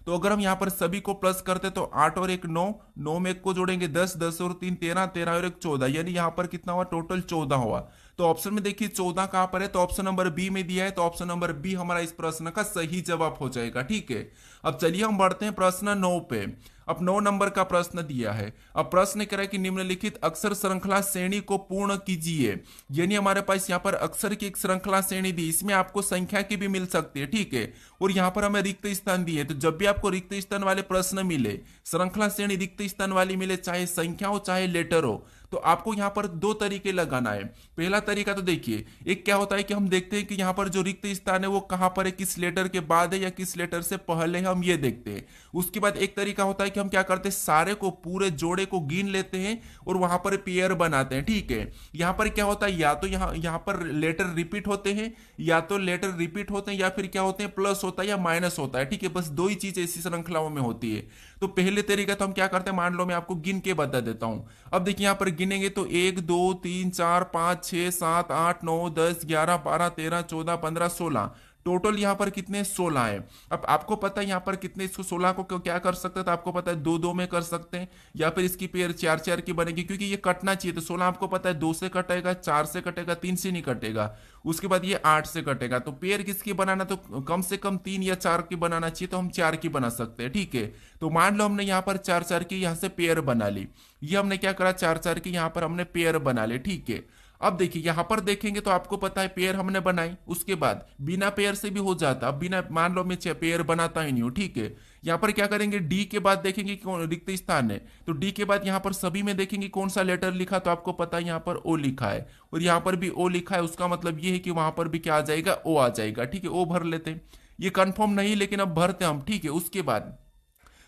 Speaker 1: तो अगर हम यहाँ पर सभी को प्लस करते तो 8 और 1 9, 9 में 1 को जोड़ेंगे 10, 10 और 3 13, 13 और 1 14, यानी यहाँ पर कितना हुआ, टोटल 14 हुआ। तो ऑप्शन में देखिए 14 कहाँ पर है, तो ऑप्शन नंबर बी में दिया है, तो ऑप्शन नंबर बी हमारा इस प्रश्न का सही जवाब हो जाएगा। ठीक है, अब चलिए हम बढ़ते हैं प्रश्न 9 पे। अब 9 नंबर का प्रश्न दिया है। अब प्रश्न कह रहा है कि निम्नलिखित अक्षर श्रृंखला श्रेणी को पूर्ण कीजिए, यानी हमारे पास यहाँ पर अक्षर की एक श्रृंखला श्रेणी दी, इसमें आपको संख्या की भी मिल सकती है। ठीक है, और यहाँ पर हमें रिक्त स्थान दिए, तो जब भी आपको रिक्त स्थान वाले प्रश्न मिले, श्रृंखला श्रेणी रिक्त स्थान वाली मिले, चाहे संख्या हो चाहे लेटर हो, तो आपको यहाँ पर दो तरीके लगाना है। पहला तरीका तो देखिए, एक क्या होता है कि हम देखते हैं कि यहाँ पर जो रिक्त स्थान है वो कहाँ पर है, किस लेटर के बाद है या किस लेटर से पहले है, हम ये देखते हैं। उसके बाद एक तरीका होता है कि हम क्या करते हैं, सारे को, पूरे जोड़े को गिन लेते हैं और वहां पर पेयर बनाते हैं। ठीक है, यहाँ पर क्या होता है, या तो यहाँ पर लेटर रिपीट होते हैं, या तो लेटर रिपीट होते हैं, या फिर क्या होते हैं, प्लस होता है या माइनस होता है। ठीक है, बस दो ही चीज ऐसी श्रृंखलाओं में होती है। तो पहले तरीका तो हम क्या करते हैं, मान लो मैं आपको गिन के बता देता हूं। अब देखिए यहाँ पर गिनेंगे तो 1 2 3 4 5 6 7 8 9 10 11 12 13 14 15 16, टोटल यहाँ पर कितने, 16 है। अब आपको पता है यहाँ पर कितने, इसको 16 को क्या कर सकते हैं, तो आपको पता है 2 2 में कर सकते हैं, या फिर इसकी पेयर 4 4 की बनेगी, क्योंकि ये कटना चाहिए। तो 16 आपको पता है 2 से कटेगा, 4 से कटेगा, 3 से नहीं कटेगा, उसके बाद ये 8 से कटेगा। तो पेयर किसकी बनाना, तो कम से कम 3 या 4 की बनाना चाहिए, तो हम 4 की बना सकते हैं। ठीक है, तो मान लो हमने यहाँ पर 4 4 की यहाँ से पेयर बना ली, ये हमने क्या करा, 4 4 की यहाँ पर हमने पेयर बना ली। ठीक है, अब देखिए यहां पर देखेंगे तो आपको पता है पेयर हमने बनाई, उसके बाद बिना पेयर से भी हो जाता। अब बिना, मान लो मैं पेयर बनाता ही नहीं हूं। ठीक है, यहां पर क्या करेंगे, डी के बाद देखेंगे कौन रिक्त स्थान है, तो डी के बाद यहां पर सभी में देखेंगे कौन सा लेटर लिखा, तो आपको पता है यहां पर ओ लिखा है, और यहां पर भी ओ लिखा है, उसका मतलब ये है कि वहां पर भी क्या आ जाएगा, ओ आ जाएगा। ठीक है, ओ भर लेते हैं, ये कंफर्म नहीं लेकिन अब भरते हम। ठीक है, उसके बाद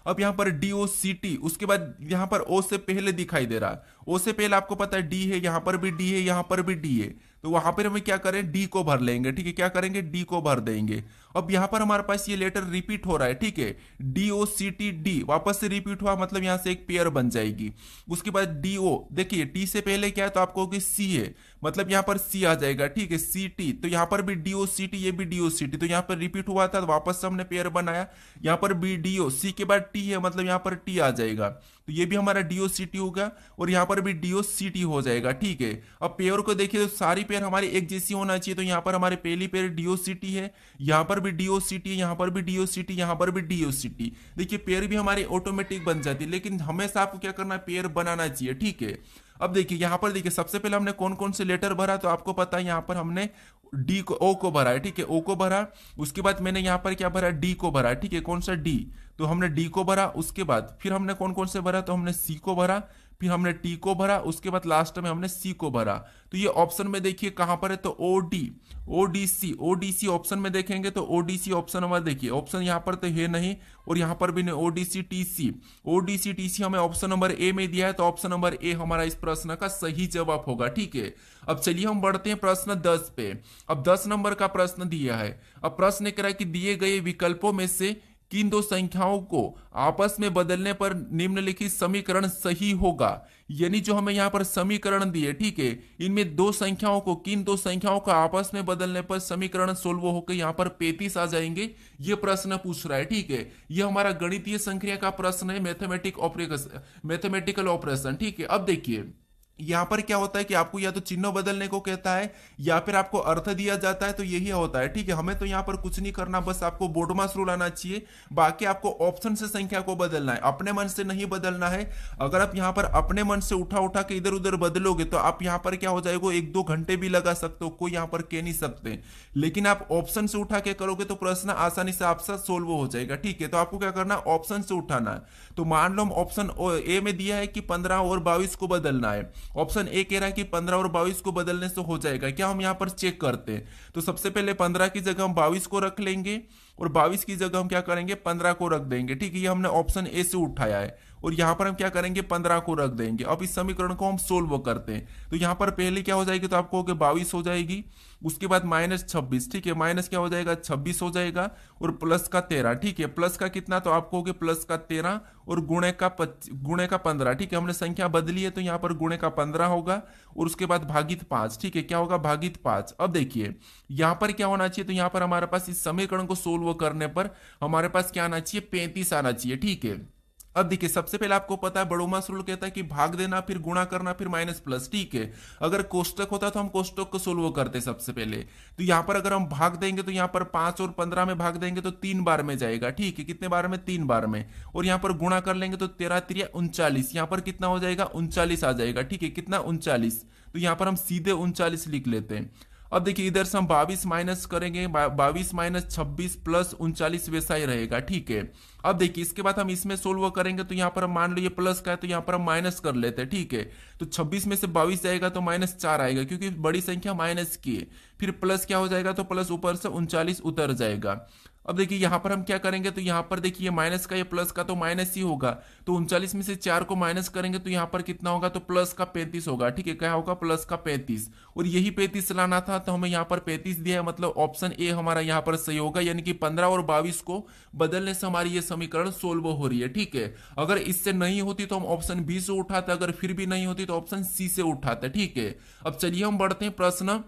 Speaker 1: अब यहां पर DOCT, उसके बाद यहां पर ओ से पहले दिखाई दे रहा है, ओ से पहले आपको पता है डी है, यहां पर भी डी है, यहां पर भी डी है, तो वहां पर हमें क्या करें, डी को भर लेंगे। ठीक है, क्या करेंगे, डी को भर देंगे। अब यहां पर हमारे पास ये लेटर रिपीट हो रहा है। ठीक है, DOCT, वापस से रिपीट हुआ, मतलब यहां से एक पेयर बन जाएगी। उसके बाद DO, देखिए टी से पहले क्या है, तो आपको होगी सी है, मतलब यहां पर सी आ जाएगा। ठीक है, CT, तो यहां पर भी DOCT, ये भी DOCT, तो यहां पर रिपीट हुआ था, तो वापस से हमने पेयर बनाया। यहां पर भी DO, सी के बाद टी है, मतलब यहां पर टी आ जाएगा, तो ये भी हमारा DOCT होगा, और यहां पर भी DOCT हो जाएगा। ठीक है, अब पेयर को देखिए तो सारी पेयर हमारी एक जैसी होना चाहिए, तो यहां पर हमारी पहली पेयर DOCT है, यहां पर भी DOCT है, यहां पर भी DOCT, यहां पर भी DOCT। देखिए पेयर भी हमारी ऑटोमेटिक बन जाती है, लेकिन हमेशा आपको क्या करना है, पेयर बनाना चाहिए। ठीक है, अब देखिए यहां पर देखिए सबसे पहले हमने कौन कौन से लेटर भरा, तो आपको पता है यहां पर हमने डी को, ओ को भरा है। ठीक है, ओ को भरा, उसके बाद मैंने यहां पर क्या भरा, डी को भरा। ठीक है, कौन सा, डी, तो हमने डी को भरा। उसके बाद फिर हमने कौन कौन से भरा, तो हमने सी को भरा, फिर हमने टी को भरा, उसके बाद लास्ट में हमने सी को भरा। तो ये ऑप्शन में देखिए कहां पर है, तो ओडीसी ऑप्शन में देखेंगे तो ओडीसी ऑप्शन हमारा, देखिए ऑप्शन यहां पर तो है नहीं, और यहां पर भी नहीं, ओडीसी टीसी हमें ऑप्शन नंबर ए में दिया है, तो ऑप्शन नंबर ए हमारा इस प्रश्न का सही जवाब होगा। ठीक है, अब चलिए हम बढ़ते हैं प्रश्न 10 पे। अब 10 नंबर का प्रश्न दिया है। अब प्रश्न कह रहा है कि दिए गए विकल्पों में से किन दो संख्याओं को आपस में बदलने पर निम्नलिखित समीकरण सही होगा, यानी जो हमें यहाँ पर समीकरण दिए, ठीक है, इनमें दो संख्याओं को, किन दो संख्याओं को आपस में बदलने पर समीकरण सोल्व होकर यहाँ पर 35 आ जाएंगे, ये प्रश्न पूछ रहा है। ठीक है, ये हमारा गणितीय संक्रिया का प्रश्न है, मैथमेटिकल ऑपरेशन। ठीक है, अब देखिए यहां पर क्या होता है कि आपको या तो चिन्ह बदलने को कहता है या फिर आपको अर्थ दिया जाता है, तो यही होता है। ठीक है, हमें तो यहां पर कुछ नहीं करना, बस आपको बोर्डमास रूल आना चाहिए, बाकी आपको ऑप्शन से संख्या को बदलना है, अपने मन से नहीं बदलना है। अगर आप यहां पर अपने मन से उठा उठा के इधर उधर बदलोगे तो आप यहां पर क्या हो जाएगा, 1-2 घंटे भी लगा सकते हो, कोई यहां पर कह नहीं सकते। लेकिन आप ऑप्शन से उठा के करोगे तो प्रश्न आसानी से आपसे सोल्व हो जाएगा। ठीक है, तो आपको क्या करना है, ऑप्शन से उठाना है। तो मान लो हम ऑप्शन ए में दिया है कि 15 और 22 को बदलना है, ऑप्शन ए कह रहा है कि 15 और 22 को बदलने से हो जाएगा क्या, हम यहां पर चेक करते हैं। तो सबसे पहले 15 की जगह हम 22 को रख लेंगे, और 22 की जगह हम क्या करेंगे, 15 को रख देंगे। ठीक है, ये हमने ऑप्शन ए से उठाया है, और यहाँ पर हम क्या करेंगे 15 को रख देंगे। अब इस समीकरण को हम सोल्व करते हैं, तो यहाँ पर पहले क्या हो जाएगी, तो आपको 22 हो जाएगी, उसके बाद -26, ठीक है, माइनस क्या हो जाएगा 26 हो जाएगा, और प्लस का 13, ठीक है, प्लस का कितना, तो आपको प्लस का 13 और गुणे का 15, ठीक है, हमने संख्या बदली है तो यहाँ पर गुणे का 15 होगा, और उसके बाद भागित 5, ठीक है, क्या होगा भागित 5। अब देखिए यहाँ पर क्या होना चाहिए, तो यहाँ पर हमारे पास इस समीकरण को सोल्व करने पर हमारे पास क्या आना चाहिए, 35 आना चाहिए, ठीक है। अब देखिए सबसे पहले आपको पता है बड़ोमास रूल कहता है कि भाग देना फिर गुणा करना फिर माइनस प्लस, ठीक है। अगर कोष्टक होता तो हम कोष्टक को सोल्व करते सबसे पहले, तो यहाँ पर अगर हम भाग देंगे तो यहाँ पर 5 और 15 में भाग देंगे तो 3 बार में जाएगा, ठीक है, कितने बार में 3 बार में, और यहाँ पर गुणा कर लेंगे तो 13 3 39, यहाँ पर कितना हो जाएगा 39 आ जाएगा, ठीक है, कितना 39, तो यहाँ पर हम सीधे 39 लिख लेते हैं। अब देखिए इधर से हम 22 माइनस करेंगे, 22 माइनस 26 प्लस 39 वैसा ही रहेगा, ठीक है। अब देखिए इसके बाद हम इसमें सोल्व करेंगे तो यहाँ पर हम मान लो ये प्लस का है तो यहाँ पर हम माइनस कर लेते हैं, ठीक है, तो 26 में से 22 जाएगा तो -4 आएगा क्योंकि बड़ी संख्या माइनस की है, फिर प्लस क्या हो जाएगा, तो प्लस ऊपर से 39 उतर जाएगा। अब देखिए यहाँ पर हम क्या करेंगे, तो यहाँ पर देखिए माइनस का या प्लस का तो माइनस ही होगा, तो 39 में से 4 को माइनस करेंगे तो यहाँ पर कितना होगा, तो प्लस का 35 होगा, ठीक है, क्या होगा प्लस का 35, और यही 35 लाना था तो हमें यहाँ पर 35 दिया है, मतलब ऑप्शन ए हमारा यहाँ पर सही होगा, यानी कि 15 और 22 को बदलने से हमारी ये समीकरण सोल्व हो रही है, ठीक है। अगर इससे नहीं होती तो हम ऑप्शन बी से उठाते, अगर फिर भी नहीं होती तो ऑप्शन सी से उठाते, ठीक है। अब चलिए हम बढ़ते हैं प्रश्न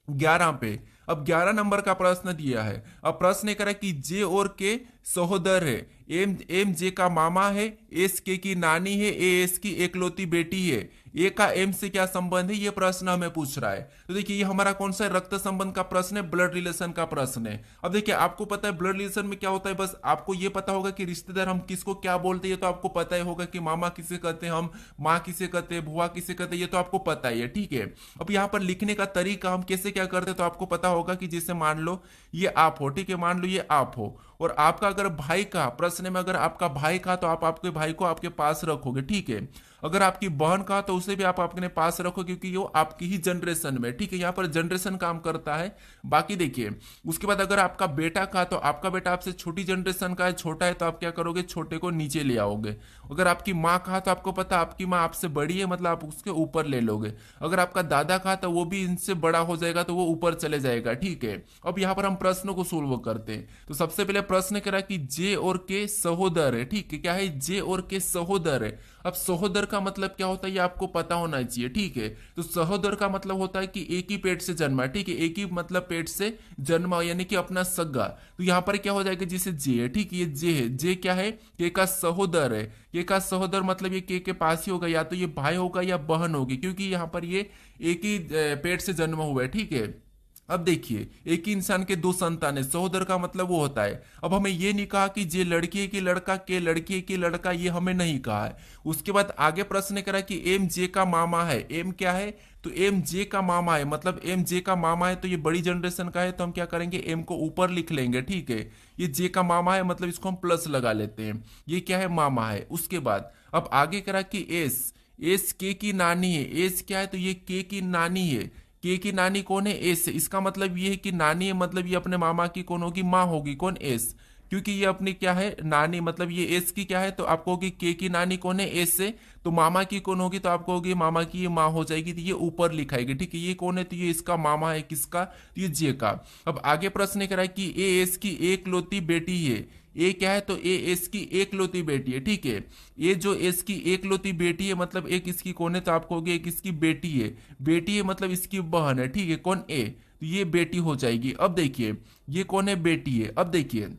Speaker 1: 11 पे। अब 11 नंबर का प्रश्न दिया है। अब प्रश्न करा कि जे और के सहोदर है, एम जे का मामा है, एस के की नानी है, ए एस की एकलौती बेटी है, ए का एम से क्या संबंध है, ये प्रश्न हमें पूछ रहा है। तो देखिए ये हमारा कौन सा रक्त संबंध का प्रश्न है, ब्लड रिलेशन का प्रश्न है। अब देखिए आपको पता है ब्लड रिलेशन में क्या होता है, बस आपको ये पता होगा कि रिश्तेदार हम किसको क्या बोलते हैं, तो आपको पता ही होगा कि मामा किसे कहते हैं, हम माँ किसे कहते हैं, बुआ किसे कहते हैं, ये तो आपको पता ही है, ठीक है। अब यहाँ पर लिखने का तरीका हम कैसे क्या करते हैं, तो आपको पता होगा कि जैसे मान लो ये आप हो, ठीक है, मान लो ये आप हो, और आपका अगर भाई का प्रश्न में अगर आपका भाई का तो आप आपके भाई को आपके पास रखोगे, ठीक है। अगर आपकी बहन का तो उसे भी आप अपने पास रखो क्योंकि वो आपकी ही जनरेशन में, ठीक है, यहाँ पर जनरेशन काम करता है। बाकी देखिए उसके बाद अगर आपका बेटा का तो आपका बेटा आपसे छोटी जनरेशन का है, छोटा है तो आप क्या करोगे, छोटे को नीचे ले आओगे। अगर आपकी माँ का तो आपको पता आपकी माँ आपसे बड़ी है, मतलब आप उसके ऊपर ले लोगे। अगर आपका दादा का तो वो भी इनसे बड़ा हो जाएगा तो वो ऊपर चले जाएगा, ठीक है। अब यहाँ पर हम प्रश्नों को सोल्व करते हैं। तो सबसे पहले प्रश्न करा कि जे और के सहोदर है, ठीक है, क्या है, जे और के सहोदर है। अब सहोदर का मतलब क्या होता है ये आपको पता होना चाहिए, ठीक है। तो सहोदर का मतलब होता है कि एक ही पेट से जन्मा, ठीक है, एक ही मतलब पेट से जन्मा यानी कि अपना सगा। तो यहाँ पर क्या हो जाएगा, जैसे जे है, ठीक है, ये जे है, जे क्या है, के का सहोदर है। के का सहोदर मतलब ये के पास ही होगा, या तो ये भाई होगा या बहन होगी, क्योंकि यहाँ पर ये एक ही पेट से जन्मा हुआ है, ठीक है। अब देखिए एक ही इंसान के दो संतान है, सहोदर का मतलब वो होता है। अब हमें ये नहीं कहा कि जे लड़की है कि लड़का, के लड़की है कि लड़का, ये हमें नहीं कहा है। उसके बाद आगे प्रश्न करा कि एम जे का मामा है। एम क्या है, तो एम जे का मामा है, मतलब एम जे का मामा है तो ये बड़ी जनरेशन का है, तो हम क्या करेंगे एम को ऊपर लिख लेंगे, ठीक है। ये जे का मामा है मतलब इसको हम प्लस लगा लेते हैं, ये क्या है, मामा है। उसके बाद अब आगे करा कि एस, एस के की नानी है। एस क्या है, तो ये के की नानी है। के की नानी कौन है, एस। इसका मतलब ये है कि नानी है मतलब ये अपने मामा की कौन होगी, माँ होगी, कौन, एस, क्योंकि ये अपनी क्या है, नानी, मतलब ये एस की क्या है, तो आपको होगी के की नानी कौन है, एस से, तो मामा की कौन होगी, तो आपको होगी मामा की ये माँ हो जाएगी, तो ये ऊपर लिखाएगी, ठीक है। ये कौन है, तो ये इसका मामा है, किसका, तो ये जे का। अब आगे प्रश्न करा कि ए एस की एकलौती बेटी है। ए क्या है, तो ए एस की एकलौती बेटी है, ठीक है। ये जो एस की एकलौती बेटी है मतलब एक इसकी कौन है, तो आपको होगी एक इसकी बेटी है। बेटी है मतलब इसकी बहन है, ठीक है, कौन, ए, तो ये बेटी हो जाएगी। अब देखिए ये कौन है, बेटी है। अब देखिए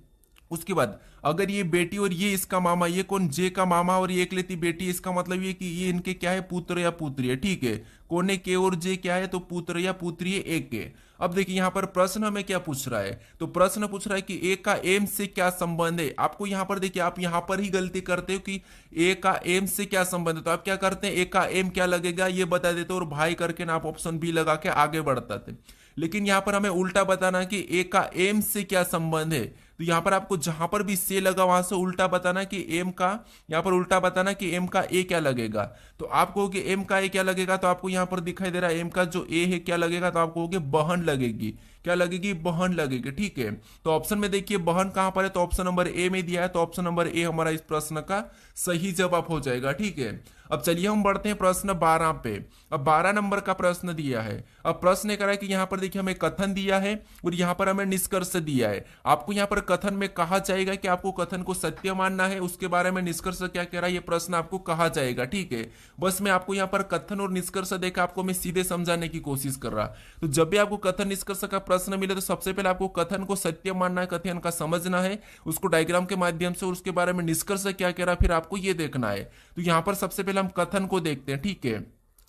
Speaker 1: उसके बाद अगर ये बेटी और ये इसका मामा, ये कौन, जे का मामा, और ये एकलौती बेटी, इसका मतलब ये कि ये इनके क्या है, पुत्र या पुत्री है, ठीक है। कौन है, के और जे क्या है, तो पुत्र या पुत्री है, एक के। अब देखिए यहाँ पर प्रश्न हमें क्या पूछ रहा है, तो प्रश्न पूछ रहा है कि ए का एम से क्या संबंध है। आपको यहाँ पर देखिए आप यहाँ पर ही गलती करते हो कि ए का एम से क्या संबंध है, तो आप क्या करते हैं, ए का एम क्या लगेगा ये बता देते और भाई करके ना आप ऑप्शन बी लगा के आगे बढ़ते थे। लेकिन यहाँ पर हमें उल्टा बताना कि ए का एम से क्या संबंध है। तो यहाँ पर आपको जहां पर भी से लगा वहां से उल्टा बताना कि एम का, यहाँ पर उल्टा बताना कि एम का ए क्या लगेगा। तो आप कहोगे एम का ए क्या लगेगा, तो आपको यहाँ पर दिखाई दे रहा है एम का जो ए है क्या लगेगा, तो आप कहोगे बहन लगेगी। क्या लगेगी, बहन लगेगी। ठीक है, तो ऑप्शन में देखिए बहन कहां पर है, तो ऑप्शन नंबर ए में दिया है, तो ऑप्शन नंबर ए हमारा इस प्रश्न का सही जवाब हो जाएगा। ठीक है, अब चलिए हम बढ़ते हैं प्रश्न 12 पे। अब 12 नंबर का प्रश्न दिया है। अब प्रश्न कह रहा है कि यहाँ पर देखिए हमें कथन दिया है और यहाँ पर हमें निष्कर्ष दिया है। आपको यहाँ पर कथन में कहा जाएगा कि आपको कथन को सत्य मानना है, उसके बारे में निष्कर्ष क्या कह रहा है ये प्रश्न आपको कहा जाएगा। ठीक है, बस मैं आपको यहाँ पर कथन और निष्कर्ष देखा आपको मैं सीधे समझाने की कोशिश कर रहा। तो जब भी आपको कथन निष्कर्ष का प्रश्न मिले तो सबसे पहले आपको कथन को सत्य मानना है, कथन का समझना है उसको डायग्राम के माध्यम से, और उसके बारे में निष्कर्ष क्या कह रहा है फिर आपको ये देखना है। तो यहाँ पर सबसे पहले हम कथन को देखते हैं। ठीक है,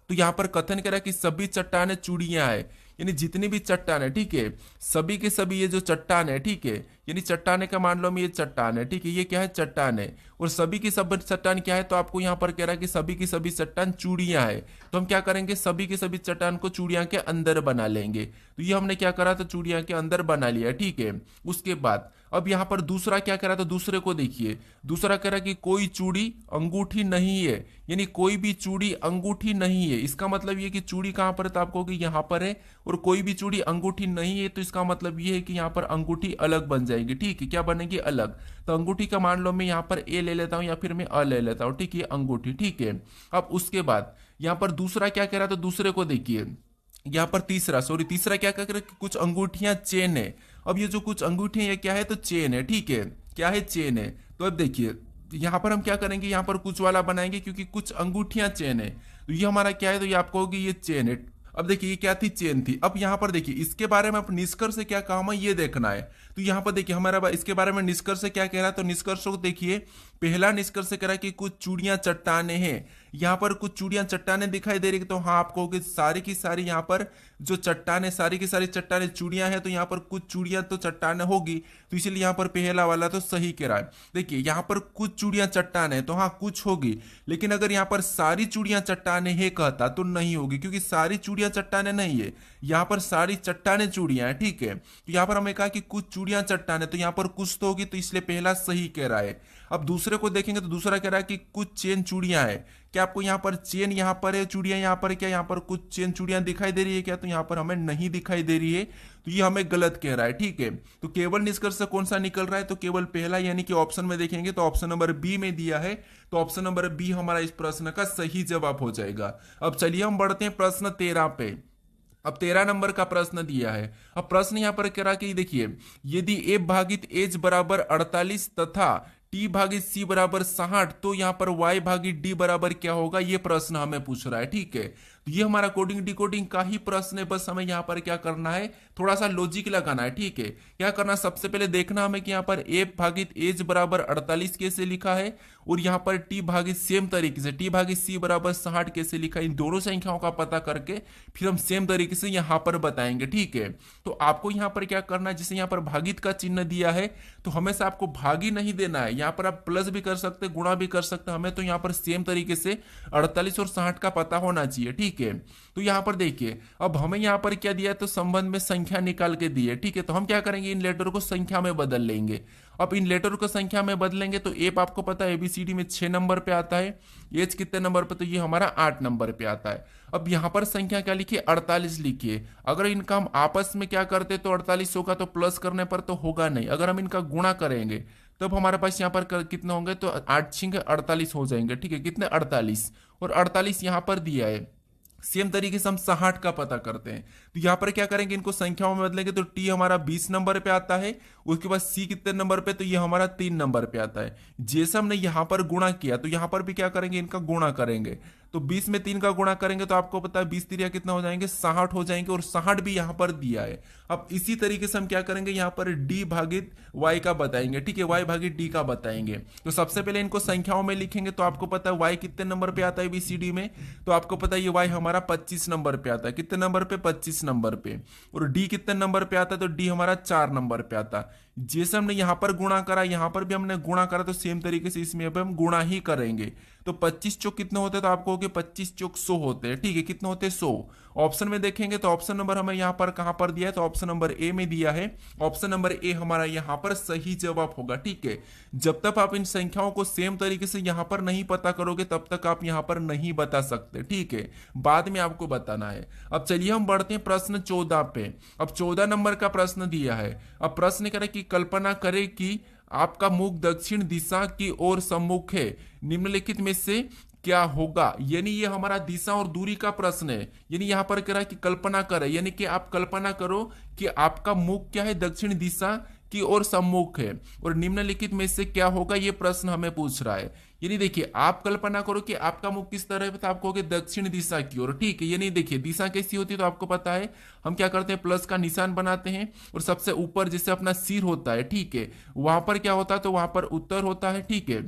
Speaker 1: तो यहाँ पर कथन कह रहा है कि सभी चट्टानें चूड़ियां है, यानी जितनी भी चट्टान है, ठीक है, सभी के सभी ये जो चट्टान है, ठीक है, यानी चट्टाने का मान लो हम ये चट्टान है, ठीक है, ये क्या है चट्टान है, और सभी की सब चट्टान क्या है, तो आपको यहाँ पर कह रहा है कि सभी की सभी चट्टान चूड़ियां है। तो हम क्या करेंगे, सभी की सभी चट्टान को चूड़ियां के अंदर बना लेंगे। तो ये हमने क्या करा, तो चूड़ियां के अंदर बना लिया। ठीक है, उसके बाद अब यहाँ पर दूसरा क्या करा, तो दूसरे को देखिए, दूसरा कह रहा कि कोई चूड़ी अंगूठी नहीं है, यानी कोई भी चूड़ी अंगूठी नहीं है। इसका मतलब ये कि चूड़ी कहां पर है, तो आपको कि यहाँ पर है, और कोई भी चूड़ी अंगूठी नहीं है, तो इसका मतलब ये है कि यहाँ पर अंगूठी अलग बन जाएगी। ठीक है, क्या बनेगी, अलग। तो अंगूठी का मान लो मैं यहाँ पर ए ले लेता हूँ या फिर मैं अ ले लेता हूँ। ठीक है, अंगूठी। ठीक है, अब उसके बाद यहाँ पर दूसरा क्या कह रहा है, तो दूसरे को देखिए, यहाँ पर तीसरा क्या कह रहा है कि कुछ अंगूठियां चेन है। अब ये जो कुछ अंगूठियां ये क्या है, तो चेन है। ठीक है, क्या है, चेन है। तो अब देखिए यहाँ पर हम क्या करेंगे, यहाँ पर कुछ वाला बनाएंगे क्योंकि कुछ अंगूठियां चेन है, तो ये हमारा क्या है, तो ये आपको होगी ये चेन है। अब देखिए ये क्या थी, चेन थी। अब यहाँ पर देखिए इसके बारे में आप निष्कर्ष से क्या कहा हमें ये देखना है। तो यहाँ पर देखिए हमारा इसके बारे में निष्कर्ष क्या कह रहा है, तो निष्कर्ष को देखिए, पहला निष्कर्ष कह रहा है कि कुछ चूड़ियां चट्टाने हैं। यहाँ पर कुछ चूड़ियां चट्टाने दिखाई दे रही, तो हाँ आपको कि सारी की सारी यहाँ पर जो चट्टाने, सारी की सारी चट्टाने चूड़ियां हैं, तो यहाँ पर कुछ चूड़ियां तो चट्टाने होगी, तो इसलिए यहाँ पर पहला वाला तो सही कह रहा है। देखिए यहाँ पर कुछ चूड़ियां चट्टाने है, तो हाँ कुछ होगी, लेकिन अगर यहाँ पर सारी चूड़ियां चट्टाने है कहता तो नहीं होगी, क्योंकि सारी चूड़ियां चट्टाने नहीं है, यहाँ पर सारी चट्टाने चूड़ियां हैं। ठीक है, तो यहाँ पर हमें कहा कि कुछ चूड़ियां चट्टाने, तो यहाँ पर कुछ तो होगी, तो इसलिए पहला सही कह रहा है। अब दूसरे को देखेंगे तो दूसरा कह रहा है कि कुछ चेन चूड़ियां है। क्या आपको यहाँ पर चेन यहाँ पर है, चूड़ियां यहाँ पर, क्या यहाँ पर कुछ चेन चूड़ियां दिखाई दे रही है क्या, तो यहाँ पर हमें नहीं दिखाई दे रही है, तो ये हमें गलत कह रहा है। ठीक है, तो केवल निष्कर्ष से कौन सा निकल रहा है, तो केवल पहला, यानी कि ऑप्शन में देखेंगे तो ऑप्शन नंबर बी में दिया है, तो ऑप्शन नंबर बी हमारा इस प्रश्न का सही जवाब हो जाएगा। अब चलिए हम बढ़ते हैं प्रश्न 13 पे। अब 13 नंबर का प्रश्न दिया है। अब प्रश्न यहां पर कह रहा कि देखिए, यदि ए भागित एच बराबर 48 तथा टी भागित सी बराबर 60, तो यहां पर वाई भागित डी बराबर क्या होगा, ये प्रश्न हमें पूछ रहा है। ठीक है, तो ये हमारा कोडिंग डिकोडिंग का ही प्रश्न है, बस हमें यहाँ पर क्या करना है, थोड़ा सा लॉजिक लगाना है। ठीक है, क्या करना, सबसे पहले देखना हमें कि यहाँ पर ए भागित एच बराबर 48 कैसे लिखा है, और यहाँ पर टी भागित सेम तरीके से टी भागित सी बराबर 60 कैसे लिखा है। इन दोनों संख्याओं का पता करके फिर हम सेम तरीके से यहाँ पर बताएंगे। ठीक है, तो आपको यहाँ पर क्या करना है, जैसे यहाँ पर भागित का चिन्ह दिया है, तो हमेशा आपको भागी नहीं देना है, यहाँ पर आप प्लस भी कर सकते, गुणा भी कर सकते, हमें तो यहाँ पर सेम तरीके से 48 और 60 का पता होना चाहिए। ठीक है, तो यहाँ पर देखिए, अब हमें यहाँ पर क्या दिया है, तो संबंध में संख्या निकाल के दी है। ठीक है, तो हम क्या करेंगे, इन लेटर को संख्या में बदल लेंगे। अब इन लेटर को संख्या में बदलेंगे तो ए आपको पता है एबीसीडी में 6 नंबर पे आता है, एच कितने नंबर पे, तो ये हमारा 8 नंबर पे आता है। अब यहाँ पर संख्या क्या लिखिए, 48 लिखिए। अगर इनका हम आपस में क्या करते तो 48 होगा, तो प्लस करने पर तो होगा नहीं, अगर हम इनका गुणा करेंगे तब हमारे पास यहाँ पर कितने होंगे, तो 8 6 48 हो जाएंगे। ठीक है, कितने, 48, और 48 यहाँ पर दिया है। सेम तरीके से हम 60 का पता करते हैं, तो यहाँ पर क्या करेंगे, इनको संख्याओं में बदलेंगे, तो टी हमारा 20 नंबर पे आता है, उसके बाद सी कितने नंबर पे, तो ये हमारा 3 नंबर पे आता है। जैसे हमने यहाँ पर गुणा किया, तो यहाँ पर भी क्या करेंगे, इनका गुणा करेंगे, तो 20 में 3 का गुणा करेंगे तो आपको पता है 20 3 कितना हो जाएंगे, 60 हो जाएंगे, और 60 भी यहाँ पर दिया है। अब इसी तरीके से हम क्या करेंगे, यहाँ पर डी भागित वाई का बताएंगे। ठीक है, वाई भागित डी का बताएंगे। तो सबसे पहले इनको संख्याओं में लिखेंगे, तो आपको पता है वाई कितने नंबर पे आता है बीसीडी में, तो आपको पता है ये वाई हमारा 25 नंबर पे आता है। कितने नंबर पे, 25 नंबर पे। और डी कितने नंबर पे आता है, तो डी हमारा 4 नंबर पे आता है। जैसे हमने यहाँ पर गुणा करा, यहाँ पर भी हमने गुणा करा, तो सेम तरीके से इसमें अब हम गुणा ही करेंगे। तो 25 चौक कितने होते हैं, तो आपको होगे 25 चौक 100 होते हैं, ठीक है। कितने होते हैं, 100। ऑप्शन में देखेंगे तो ऑप्शन नंबर हमें यहाँ पर कहाँ पर दिया है, तो ऑप्शन नंबर ए में दिया है। ऑप्शन नंबर ए हमारा यहाँ पर सही जवाब होगा, ठीक है। जब तक आप इन संख्याओं को सेम तरीके से यहाँ पर नहीं पता करोगे तब तक आप यहाँ पर नहीं बता सकते, ठीक है। बाद में आपको बताना है। अब चलिए हम बढ़ते हैं प्रश्न 14 पे। अब 14 नंबर का प्रश्न दिया है। अब प्रश्न करें कि कल्पना करें कि आपका मुख दक्षिण दिशा की ओर सम्मुख है, निम्नलिखित में से क्या होगा। यानी ये हमारा दिशा और दूरी का प्रश्न है। यानी यहाँ पर कह रहा है कि कल्पना करें, यानी कि आप कल्पना करो कि आपका मुख क्या है, दक्षिण दिशा की ओर सम्मुख है, और निम्नलिखित में से क्या होगा, ये प्रश्न हमें पूछ रहा है। यानी देखिए, आप कल्पना करो कि आपका मुख किस तरह है, तो आप कहोगे दक्षिण दिशा की ओर, ठीक है। यानी देखिए दिशा कैसी होती है, तो आपको पता है हम क्या करते हैं, प्लस का निशान बनाते हैं, और सबसे ऊपर जैसे अपना सिर होता है, ठीक है, वहां पर क्या होता है, तो वहां पर उत्तर होता है, ठीक है।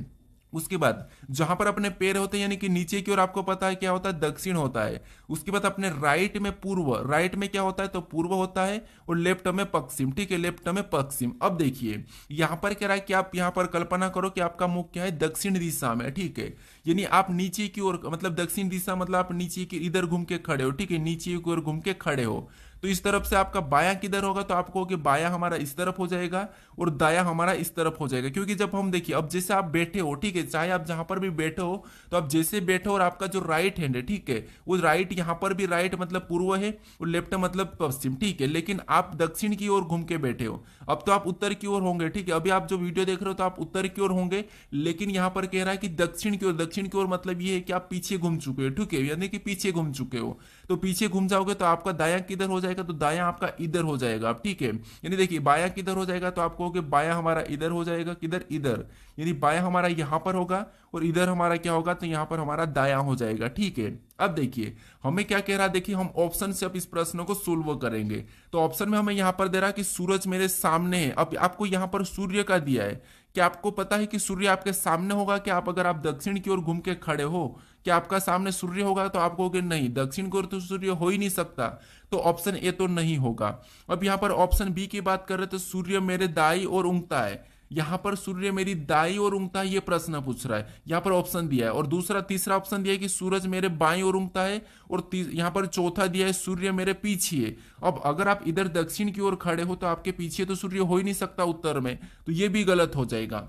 Speaker 1: उसके बाद जहां पर अपने पैर होते हैं, यानी कि नीचे की ओर आपको पता है क्या होता है, दक्षिण होता है। उसके बाद अपने राइट में पूर्व, राइट में क्या होता है, तो पूर्व होता है, और लेफ्ट में पश्चिम, ठीक है, लेफ्ट में पश्चिम। अब देखिए यहां पर कह रहा है कि आप यहां पर कल्पना करो कि आपका मुख क्या है, दक्षिण दिशा में, ठीक है। यानी आप नीचे की ओर, मतलब दक्षिण दिशा मतलब आप नीचे की इधर घूम के खड़े हो, ठीक है, नीचे की ओर घूम के खड़े हो। तो इस तरफ से आपका बायां किधर होगा, तो आपको कि बायां हमारा इस तरफ हो जाएगा और दायां हमारा इस तरफ हो जाएगा। क्योंकि जब हम देखिए, अब जैसे आप बैठे हो, ठीक है, चाहे आप जहां पर भी बैठे हो, तो आप जैसे बैठे हो और आपका जो राइट हैंड है, ठीक है, वो राइट यहाँ पर भी राइट मतलब पूर्व है और लेफ्ट मतलब पश्चिम, ठीक है। लेकिन आप दक्षिण की ओर घूम के बैठे हो। अब तो आप उत्तर की ओर होंगे, ठीक है। अभी आप जो वीडियो देख रहे हो तो आप उत्तर की ओर होंगे, लेकिन यहाँ पर कह रहा है कि दक्षिण की ओर। दक्षिण की ओर मतलब ये है कि आप पीछे घूम चुके हो, ठीक है, यानी कि पीछे घूम चुके हो। तो पीछे घूम जाओगे तो आपका दायां किधर हो जाएगा, तो दायां आपका इधर हो जाएगा, आप ठीक है। यानी देखिए बायां किधर हो जाएगा, तो आप कहोगे बायां हमारा इधर हो जाएगा, किधर, इधर। यानी बायां हमारा यहां पर होगा और इधर हमारा क्या होगा, तो यहां पर हमारा दायां हो जाएगा, ठीक है। अब देखिए हमें क्या कह रहा है, देखिए हम ऑप्शन से अब इस प्रश्न को सोल्व करेंगे। तो ऑप्शन में हमें यहां पर दे रहा है कि सूरज मेरे सामने है। अब आपको यहां पर सूर्य का दिया है। क्या आपको पता है कि सूर्य आपके सामने होगा? क्या आप, अगर आप दक्षिण की ओर घूम के खड़े हो, क्या आपका सामने सूर्य होगा? तो आप कहोगे नहीं, दक्षिण की ओर तो सूर्य हो ही नहीं सकता, तो ऑप्शन ए तो नहीं होगा। अब यहाँ पर ऑप्शन बी की बात कर रहे तो सूर्य मेरे दाई ओर उगता है। यहाँ पर सूर्य मेरी दाई ओर उगता है, ये प्रश्न पूछ रहा है। यहाँ पर ऑप्शन दिया है, और दूसरा तीसरा ऑप्शन दिया है कि सूरज मेरे बाई ओर उगता है, और यहाँ पर चौथा दिया है सूर्य मेरे पीछे है। अब अगर आप इधर दक्षिण की ओर खड़े हो तो आपके पीछे तो सूर्य हो ही नहीं सकता उत्तर में, तो ये भी गलत हो जाएगा।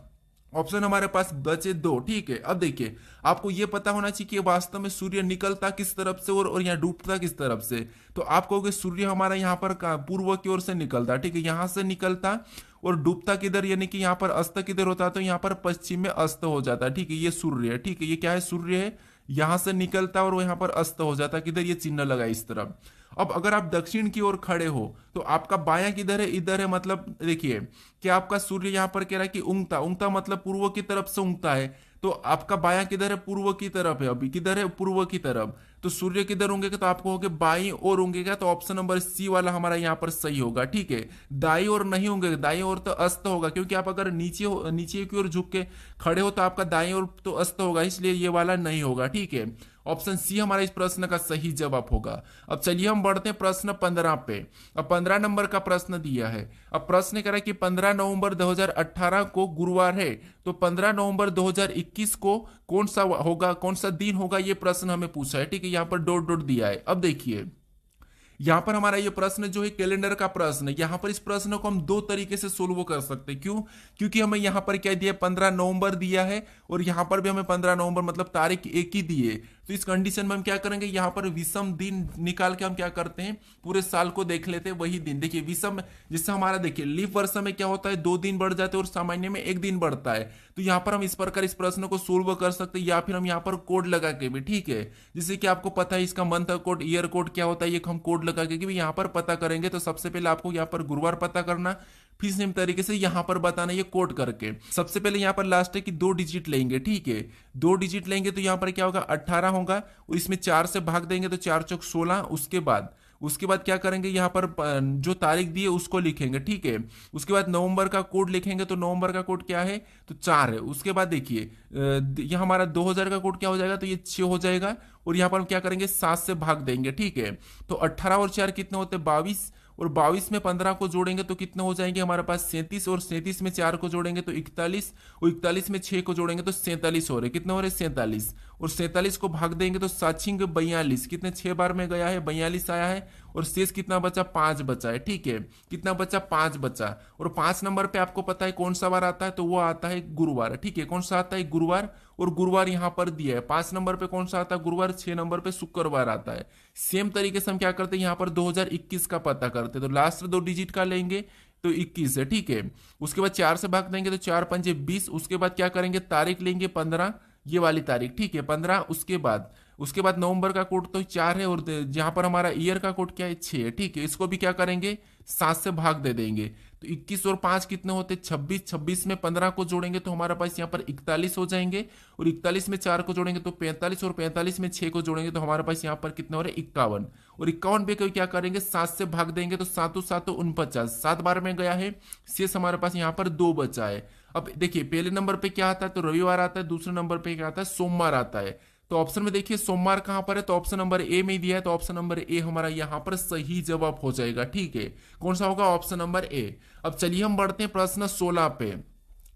Speaker 1: ऑप्शन हमारे पास बचे दो, ठीक है। अब देखिए आपको यह पता होना चाहिए कि वास्तव में सूर्य निकलता किस तरफ से और यहाँ डूबता किस तरफ से। तो आप कहोगे सूर्य हमारा यहाँ पर पूर्व की ओर से निकलता, ठीक है, यहाँ से निकलता, और डूबता किधर, यानी कि यहाँ पर अस्त किधर होता है, तो यहाँ पर पश्चिम में अस्त हो जाता है, ठीक है। ये सूर्य है, ठीक है, ये क्या है, सूर्य है, यहां से निकलता और यहाँ पर अस्त हो जाता, किधर, ये चिन्ह लगा इस तरफ। अब अगर आप दक्षिण की ओर खड़े हो तो आपका बायां किधर है, इधर है। मतलब देखिए कि आपका सूर्य यहाँ पर कह रहा है कि उगता, उगता मतलब पूर्व की तरफ से उगता है, तो आपका बायां किधर है, पूर्व की तरफ है। अभी किधर है, पूर्व की तरफ। तो सूर्य किधर उगेगा, तो आपको होगा बाई ओर उगेगा, तो ऑप्शन नंबर सी वाला हमारा यहाँ पर सही होगा, ठीक है। दाई ओर नहीं होंगे, दाई ओर तो अस्त होगा, क्योंकि आप अगर नीचे की ओर झुक के खड़े हो तो आपका दाई ओर तो अस्त होगा, इसलिए ये वाला नहीं होगा, ठीक है। ऑप्शन सी हमारा इस प्रश्न का सही जवाब होगा। अब चलिए हम बढ़ते हैं प्रश्न 15 पे। अब 15 नंबर का प्रश्न दिया है। अब प्रश्न कह रहा है कि 15 नवंबर 2018 को गुरुवार है, तो 15 नवंबर 2021 को कौन सा होगा, कौन सा दिन होगा, ये प्रश्न हमें पूछा है, ठीक है। यहाँ पर डॉट डॉट दिया है। अब देखिए यहां पर हमारा ये प्रश्न जो है कैलेंडर का प्रश्न है। यहां पर इस प्रश्न को हम दो तरीके से सोल्व कर सकते हैं। क्यों? क्योंकि हमें यहां पर क्या दिया, 15 नवंबर दिया है, और यहां पर भी हमें 15 नवंबर मतलब तारीख एक ही दी है। तो इस कंडीशन में हम क्या करेंगे, यहां पर विषम दिन निकाल के हम क्या करते हैं, पूरे साल को देख लेते हैं वही दिन। देखिए विषम, जिससे हमारा देखिए लीप वर्ष में क्या होता है, 2 दिन बढ़ जाते हैं और सामान्य में 1 दिन बढ़ता है। तो यहां पर हम इस प्रकार इस प्रश्न को सोल्व कर सकते हैं, या फिर हम यहाँ पर कोड लगा के भी, ठीक है, जिससे कि आपको पता है इसका मंथ कोड, ईयर कोड क्या होता है, ये हम कोड लगा के भी यहाँ पर पता करेंगे। तो सबसे पहले आपको यहाँ पर गुरुवार पता करना, फिर सेम तरीके से यहां पर बताना ये कोड करके। सबसे पहले यहां पर लास्ट है कि 2 डिजिट लेंगे, ठीक है, 2 डिजिट लेंगे तो यहां पर क्या होगा, 18 होगा, और इसमें 4 से भाग देंगे तो 4 चौक 16। उसके बाद क्या करेंगे, यहाँ पर जो तारीख दी है उसको लिखेंगे, ठीक है। उसके बाद नवंबर का कोड लिखेंगे, तो नवंबर का कोड क्या है, तो 4 है। उसके बाद देखिए यह हमारा 2000 का कोड क्या हो जाएगा, तो ये 6 हो जाएगा, और यहाँ पर हम क्या करेंगे, 7 से भाग देंगे, ठीक है। तो 18 और 4 कितने होते हैं, 22, और 22 में 15 को जोड़ेंगे तो कितने हो जाएंगे हमारे पास 37, और 37 में 4 को जोड़ेंगे तो 41, और 41 में 6 को जोड़ेंगे तो 47 हो रहे, कितने हो रहे 47, और 47 को भाग देंगे तो 7×42, कितने 6 बार में गया है 42 आया है, और शेष कितना बचा 5 बचा है, ठीक है, कितना बचा 5 बचा। और 5 नंबर पे आपको पता है कौन सा बार आता है, तो वो आता है गुरुवार, ठीक है, कौन सा आता है गुरुवार, और गुरुवार यहाँ पर दिया है। 5 नंबर पे कौन सा आता है गुरुवार, 6 नंबर पे शुक्रवार आता है। सेम तरीके से हम क्या करते हैं यहाँ पर 2021 का पता करते हैं, तो लास्ट 2 डिजिट का लेंगे तो 21 है, ठीक है। उसके बाद 4 से भाग देंगे तो 4 पंजे 20, उसके बाद क्या करेंगे तारीख लेंगे 15, ये वाली तारीख, ठीक है 15। उसके बाद नवंबर का कोड तो 4 है, और जहां पर हमारा ईयर का कोड क्या है 6 है, ठीक है। इसको भी क्या करेंगे 7 से भाग दे देंगे, तो 21 और 5 कितने होते 26, 26 में 15 को जोड़ेंगे तो हमारे पास यहाँ पर 41 हो जाएंगे, और 41 में 4 को जोड़ेंगे तो 45, और 45 में 6 को जोड़ेंगे तो हमारे पास यहाँ पर कितने हो रहे 51, और 51 पे क्या करेंगे 7 से भाग देंगे तो 7 7 49, 7 बार में गया है, शेष हमारे पास यहाँ पर 2 बचा है। अब देखिए पहले नंबर पे क्या आता है तो रविवार आता है, दूसरे नंबर पे क्या आता है सोमवार आता है। तो ऑप्शन में देखिए सोमवार कहां पर है, तो ऑप्शन नंबर ए में दिया है, तो ऑप्शन नंबर ए हमारा यहां पर सही जवाब हो जाएगा, ठीक है। कौन सा होगा ऑप्शन नंबर ए। अब चलिए हम बढ़ते हैं प्रश्न 16 पे।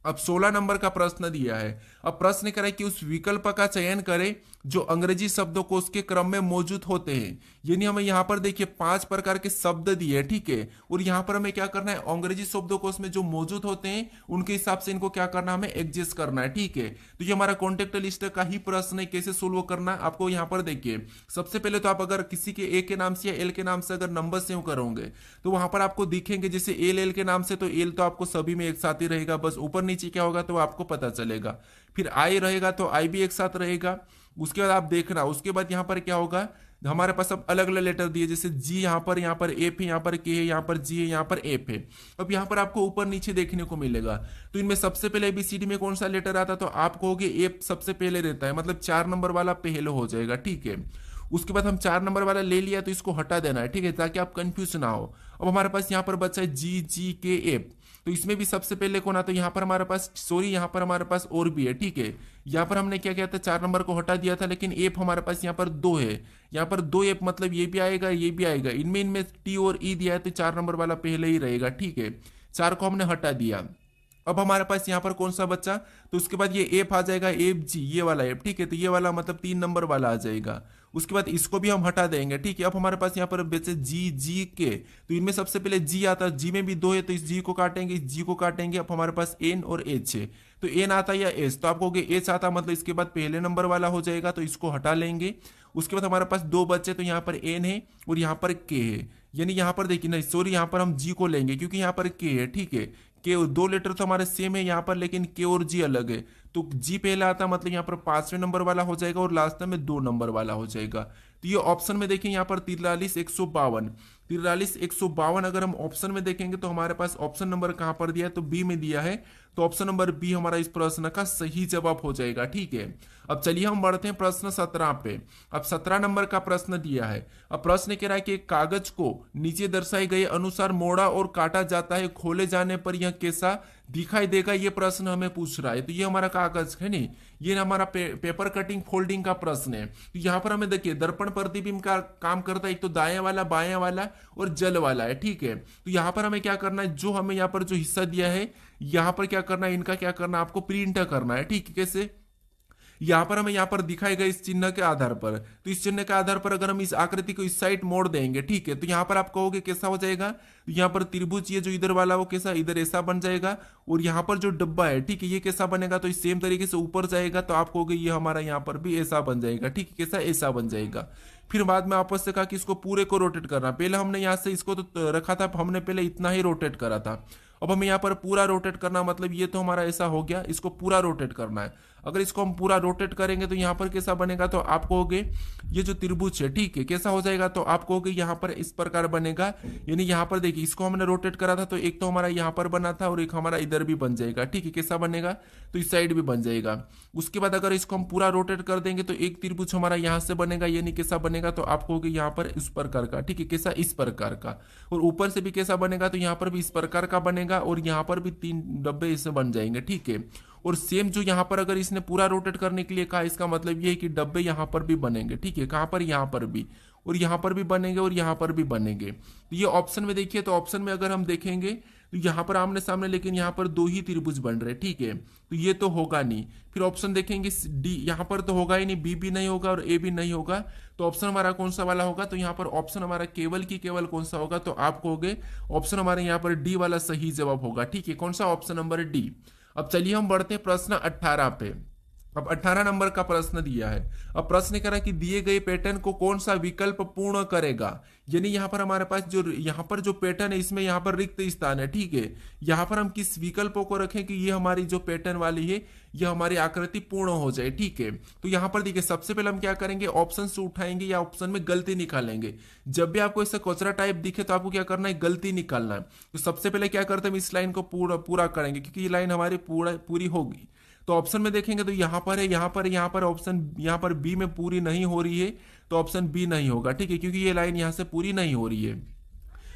Speaker 1: अब 16 नंबर का प्रश्न दिया है। अब प्रश्न करें कि उस विकल्प का चयन करें जो अंग्रेजी शब्दों को उसके क्रम में मौजूद होते हैं। यानी हमें यहाँ पर देखिए 5 प्रकार के शब्द दिए हैं, ठीक है, और यहाँ पर हमें क्या करना है अंग्रेजी शब्दों को उसमें जो मौजूद होते हैं उनके हिसाब से इनको क्या करना है हमें एडजस्ट करना है, ठीक है। तो ये हमारा कॉन्टेक्ट लिस्ट का ही प्रश्न है, कैसे सोल्व करना है आपको यहाँ पर देखिए। सबसे पहले तो आप अगर किसी के ए के नाम से या एल के नाम से अगर नंबर सेव करोगे तो वहां पर आपको दिखेंगे, जैसे एल के नाम से तो एल तो आपको सभी में एक साथ ही रहेगा, बस ऊपर नीचे क्या होगा तो आपको पता चलेगा। फिर आई रहेगा तो आई भी एक साथ रहेगा। उसके बाद आप देखना, उसके बाद यहाँ पर क्या होगा हमारे पास अब अलग अलग लेटर दिए, जैसे जी यहाँ पर एफ है, यहाँ पर के है, यहाँ पर जी है, यहाँ पर एफ है। अब यहाँ पर आपको ऊपर नीचे देखने को मिलेगा, तो इनमें सबसे पहले एबीसीडी में कौन सा लेटर आता है तो आप कहोगे एफ सबसे पहले रहता है, मतलब 4 नंबर वाला पहले हो जाएगा, ठीक है। उसके बाद हम 4 नंबर वाला ले लिया तो इसको हटा देना है, ठीक है, ताकि आप कंफ्यूज ना हो। अब हमारे पास यहाँ पर बचा है जी जी के एफ, तो इसमें भी सबसे पहले कौन आता है यहाँ पर हमारे पास, सॉरी यहाँ पर हमारे पास और भी है, ठीक है। यहाँ पर हमने क्या किया था 4 नंबर को हटा दिया था, लेकिन एफ हमारे पास यहाँ पर 2 है, यहाँ पर 2 एफ मतलब ये भी आएगा ये भी आएगा, इनमें टी और ई दिया है तो 4 नंबर वाला पहले ही रहेगा, ठीक है। 4 को हमने हटा दिया। अब हमारे पास यहाँ पर कौन सा बच्चा, तो उसके बाद ये एफ आ जाएगा, एफ जी ये वाला एफ, ठीक है, तो ये वाला मतलब 3 नंबर वाला आ जाएगा। उसके बाद इसको भी हम हटा देंगे, ठीक है। अब हमारे पास यहाँ पर बचे जी जी के, तो इनमें सबसे पहले जी आता है, जी में भी 2 है तो इस जी को काटेंगे, इस जी को काटेंगे। अब हमारे पास एन और एच है, तो एन आता है या एच, तो आप कहोगे एच आता मतलब इसके बाद पहले नंबर वाला हो जाएगा, तो इसको हटा लेंगे। उसके बाद हमारे पास 2 बच्चे, तो यहाँ पर एन है और यहाँ पर के है, यानी यहाँ पर देखिए नहीं सॉरी यहाँ पर हम जी को लेंगे क्योंकि यहाँ पर के है, ठीक है। के 2 लेटर तो हमारे सेम है यहाँ पर, लेकिन के और जी अलग है, तो जी पहले आता मतलब यहाँ पर 5वें नंबर वाला हो जाएगा और लास्ट में 2 नंबर वाला हो जाएगा। तो ये ऑप्शन में देखें यहाँ पर 43 152 अगर हम ऑप्शन में देखेंगे तो हमारे पास ऑप्शन नंबर कहाँ पर दिया है तो बी में दिया है, तो ऑप्शन नंबर बी हमारा इस प्रश्न का सही जवाब हो जाएगा, ठीक है। अब चलिए हम बढ़ते हैं प्रश्न 17 पे। अब 17 नंबर का प्रश्न दिया है। अब प्रश्न कह रहा है कि एक कागज को नीचे दर्शाए गए अनुसार मोड़ा और काटा जाता है, खोले जाने पर यह कैसा दिखाई देगा, ये प्रश्न हमें पूछ रहा है। तो ये हमारा कागज है नहीं, ये हमारा पेपर कटिंग फोल्डिंग का प्रश्न है। तो यहाँ पर हमें देखिए दर्पण प्रतिबिंब का काम करता है, एक तो दाएं वाला बायां वाला और जल वाला है, ठीक है। तो यहाँ पर हमें क्या करना है, जो हमें यहाँ पर जो हिस्सा दिया है यहाँ पर क्या करना है, इनका क्या करना है आपको प्रिंट करना है, ठीक है। कैसे, यहाँ पर हमें यहाँ पर दिखाए गए इस चिन्ह के आधार पर, तो इस चिन्ह के आधार पर अगर हम इस आकृति को इस साइड मोड़ देंगे, ठीक है, तो यहाँ पर आप कहोगे कैसा हो जाएगा, तो यहाँ पर त्रिभुज ये जो इधर वाला वो कैसा इधर ऐसा बन जाएगा, और यहाँ पर जो डब्बा है, ठीक है, ये कैसा बनेगा, तो इस सेम तरीके से ऊपर जाएगा, तो आप कहोगे ये हमारा यहाँ पर भी ऐसा बन जाएगा, ठीक है, कैसा ऐसा बन जाएगा। फिर बाद में आपस से कहा कि इसको पूरे को रोटेट करना, पहले हमने यहाँ से इसको तो रखा था, हमने पहले इतना ही रोटेट करा था, अब हमें यहाँ पर पूरा रोटेट करना, मतलब ये तो हमारा ऐसा हो गया, इसको पूरा रोटेट करना है। अगर इसको हम पूरा रोटेट करेंगे तो यहाँ पर कैसा बनेगा, तो आप कहोगे ये जो त्रिभुज है, ठीक है, कैसा हो जाएगा, तो आप कहोगे यहाँ पर इस प्रकार बनेगा। यानी यहाँ पर देखिए इसको हमने रोटेट करा था, तो एक तो हमारा यहाँ पर बना था और एक हमारा इधर भी बन जाएगा, ठीक है, कैसा बनेगा, तो इस साइड भी बन जाएगा। उसके बाद अगर इसको हम पूरा रोटेट कर देंगे तो एक त्रिभुज हमारा यहाँ से बनेगा, यानी कैसा बनेगा, तो आप कहोगे यहाँ पर इस प्रकार का, ठीक है, कैसा इस प्रकार का। और ऊपर से भी कैसा बनेगा, तो यहाँ पर भी इस प्रकार का बनेगा, और यहाँ पर भी 3 डब्बे इससे बन जाएंगे, ठीक है।
Speaker 2: और सेम जो यहाँ पर अगर इसने पूरा रोटेट करने के लिए कहा, इसका मतलब ये है कि डब्बे यहाँ पर भी बनेंगे, ठीक है, कहाँ पर, यहाँ पर भी, और यहाँ पर भी बनेंगे और यहाँ पर भी बनेंगे। तो ये ऑप्शन में देखिए, तो ऑप्शन में अगर हम देखेंगे तो यहाँ पर आमने सामने, लेकिन यहाँ पर दो ही त्रिभुज बन रहे, ठीक है, तो ये तो होगा नहीं। फिर ऑप्शन देखेंगे डी, यहाँ पर तो होगा ही नहीं, बी भी नहीं होगा और ए भी नहीं होगा, तो ऑप्शन हमारा कौन सा वाला होगा, तो यहाँ पर ऑप्शन हमारा केवल की केवल कौन सा होगा, तो आप कहोगे ऑप्शन हमारे यहाँ पर डी वाला सही जवाब होगा, ठीक है, कौन सा, ऑप्शन नंबर डी। अब चलिए हम बढ़ते हैं प्रश्न 18 पे। अब 18 नंबर का प्रश्न दिया है। अब प्रश्न कह रहा है कि दिए गए पैटर्न को कौन सा विकल्प पूर्ण करेगा, यानी यहाँ पर हमारे पास जो यहाँ पर जो पैटर्न है, इसमें यहाँ पर रिक्त स्थान है, ठीक है, यहाँ पर हम किस विकल्पों को रखें कि ये हमारी जो पैटर्न वाली है ये हमारी आकृति पूर्ण हो जाए, ठीक है। तो यहाँ पर देखिए सबसे पहले हम क्या करेंगे, ऑप्शन से उठाएंगे या ऑप्शन में गलती निकालेंगे। जब भी आपको ऐसा कचरा टाइप दिखे तो आपको क्या करना है, गलती निकालना है। तो सबसे पहले क्या करते हैं, हम इस लाइन को पूरा करेंगे, क्योंकि ये लाइन हमारी पूरी होगी। तो ऑप्शन में देखेंगे तो यहाँ पर है, यहाँ पर ऑप्शन, यहाँ पर बी में पूरी नहीं हो रही है, तो ऑप्शन बी नहीं होगा, ठीक है, क्योंकि ये लाइन यहाँ से पूरी नहीं हो रही है।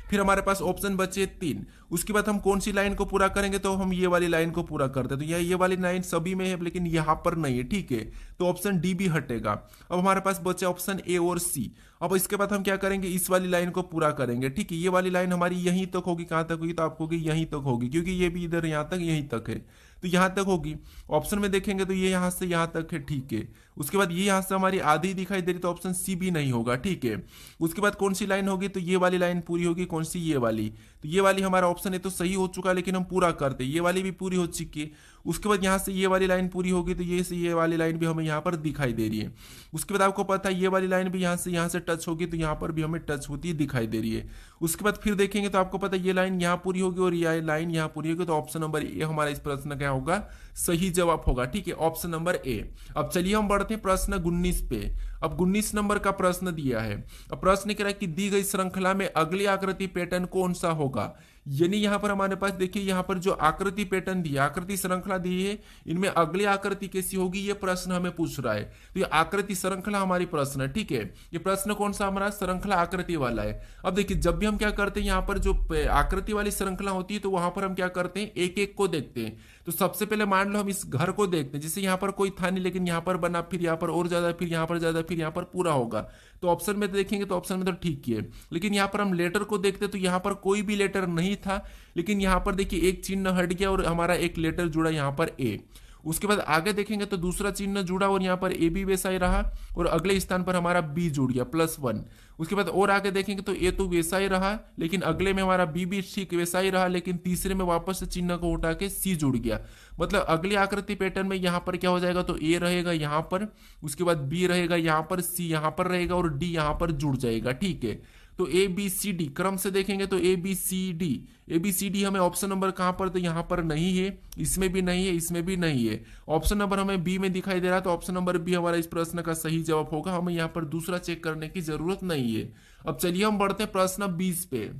Speaker 2: फिर हमारे पास ऑप्शन बचे 3। उसके बाद हम कौन सी लाइन को पूरा करेंगे, तो हम ये वाली लाइन को पूरा करते हैं। तो ये वाली लाइन सभी में है, लेकिन यहाँ पर नहीं है, ठीक है, तो ऑप्शन डी भी हटेगा। अब हमारे पास बचे ऑप्शन ए और सी। अब इसके बाद हम क्या करेंगे, इस वाली लाइन को पूरा करेंगे, ठीक है, ये वाली लाइन हमारी यहीं तक होगी, कहाँ तक होगी, तो आपको होगी यहीं तक होगी, क्योंकि ये भी इधर यहाँ तक यहीं तक है, तो यहाँ तक होगी। ऑप्शन में देखेंगे तो ये यहाँ से यहाँ तक है, ठीक है। उसके बाद ये यहाँ से हमारी आधी दिखाई दे रही, तो ऑप्शन सी भी नहीं होगा, ठीक है। उसके बाद कौन सी लाइन होगी, तो ये वाली लाइन पूरी होगी, कौन सी, ये वाली। तो ये वाली हमारा ऑप्शन है तो सही हो चुका, लेकिन हम पूरा करते, ये वाली भी पूरी हो चुकी है। उसके बाद यहाँ से ये वाली लाइन पूरी होगी, तो ये से ये वाली लाइन भी हमें यहाँ पर दिखाई दे रही है। उसके बाद आपको पता है ये वाली लाइन भी यहाँ से टच होगी, तो यहाँ पर भी हमें टच होती है, दिखाई दे रही है। उसके बाद फिर देखेंगे तो आपको पता है ये लाइन यहाँ पूरी होगी और ये लाइन यहाँ पूरी होगी, तो ऑप्शन नंबर ए हमारा इस प्रश्न क्या होगा, सही जवाब होगा, ठीक है, ऑप्शन नंबर ए। अब चलिए हम बढ़ते हैं प्रश्न 19 पे। अब 19 नंबर का प्रश्न दिया है। अब प्रश्न कह रहा है कि दी गई श्रृंखला में अगली आकृति पैटर्न कौन सा होगा, यानी यहाँ पर हमारे पास देखिए, यहाँ पर जो आकृति पैटर्न दी है, आकृति श्रृंखला दी है, इनमें अगली आकृति कैसी होगी, ये प्रश्न हमें पूछ रहा है। तो ये आकृति श्रृंखला हमारी प्रश्न है, ठीक है, ये प्रश्न कौन सा हमारा, श्रृंखला आकृति वाला है। अब देखिए जब भी हम क्या करते हैं, यहाँ पर जो आकृति वाली श्रृंखला होती है, तो वहां पर हम क्या करते हैं, एक एक को देखते हैं। तो सबसे पहले मान लो हम इस घर को देखते हैं, जैसे यहाँ पर कोई था नहीं, लेकिन यहाँ पर बना, फिर यहाँ पर और ज्यादा, फिर यहाँ पर ज्यादा, फिर यहाँ पर पूरा होगा। तो ऑप्शन में देखेंगे तो ऑप्शन में तो ठीक है, लेकिन यहाँ पर हम लेटर को देखते तो यहाँ पर कोई भी लेटर नहीं था, लेकिन यहाँ पर देखिए एक चिन्ह हट गया और हमारा एक लेटर जुड़ा यहाँ पर ए। उसके बाद आगे देखेंगे तो दूसरा चिन्ह जुड़ा और यहाँ पर ए भी वैसा ही रहा, और अगले स्थान पर हमारा बी जुड़ गया +1। उसके बाद और आगे देखेंगे तो ए तो वैसा ही रहा, लेकिन अगले में हमारा बी भी ठीक वैसा ही रहा, लेकिन तीसरे में वापस से चिन्ह को उठा के सी जुड़ गया। मतलब अगली आकृति पैटर्न में यहाँ पर क्या हो जाएगा, तो ए रहेगा यहाँ पर, उसके बाद बी रहेगा यहाँ पर, सी यहाँ पर रहेगा और डी यहाँ पर जुड़ जाएगा, ठीक है। तो ए बी सी डी क्रम से देखेंगे तो ए बी सी डी हमें ऑप्शन नंबर कहां पर, तो यहां पर नहीं है, इसमें भी नहीं है, इसमें भी नहीं है। ऑप्शन नंबर हमें बी में दिखाई दे रहा है, तो ऑप्शन नंबर बी हमारा इस प्रश्न का सही जवाब होगा, हमें यहां पर दूसरा चेक करने की जरूरत नहीं है। अब चलिए हम बढ़ते हैं प्रश्न 20 पे।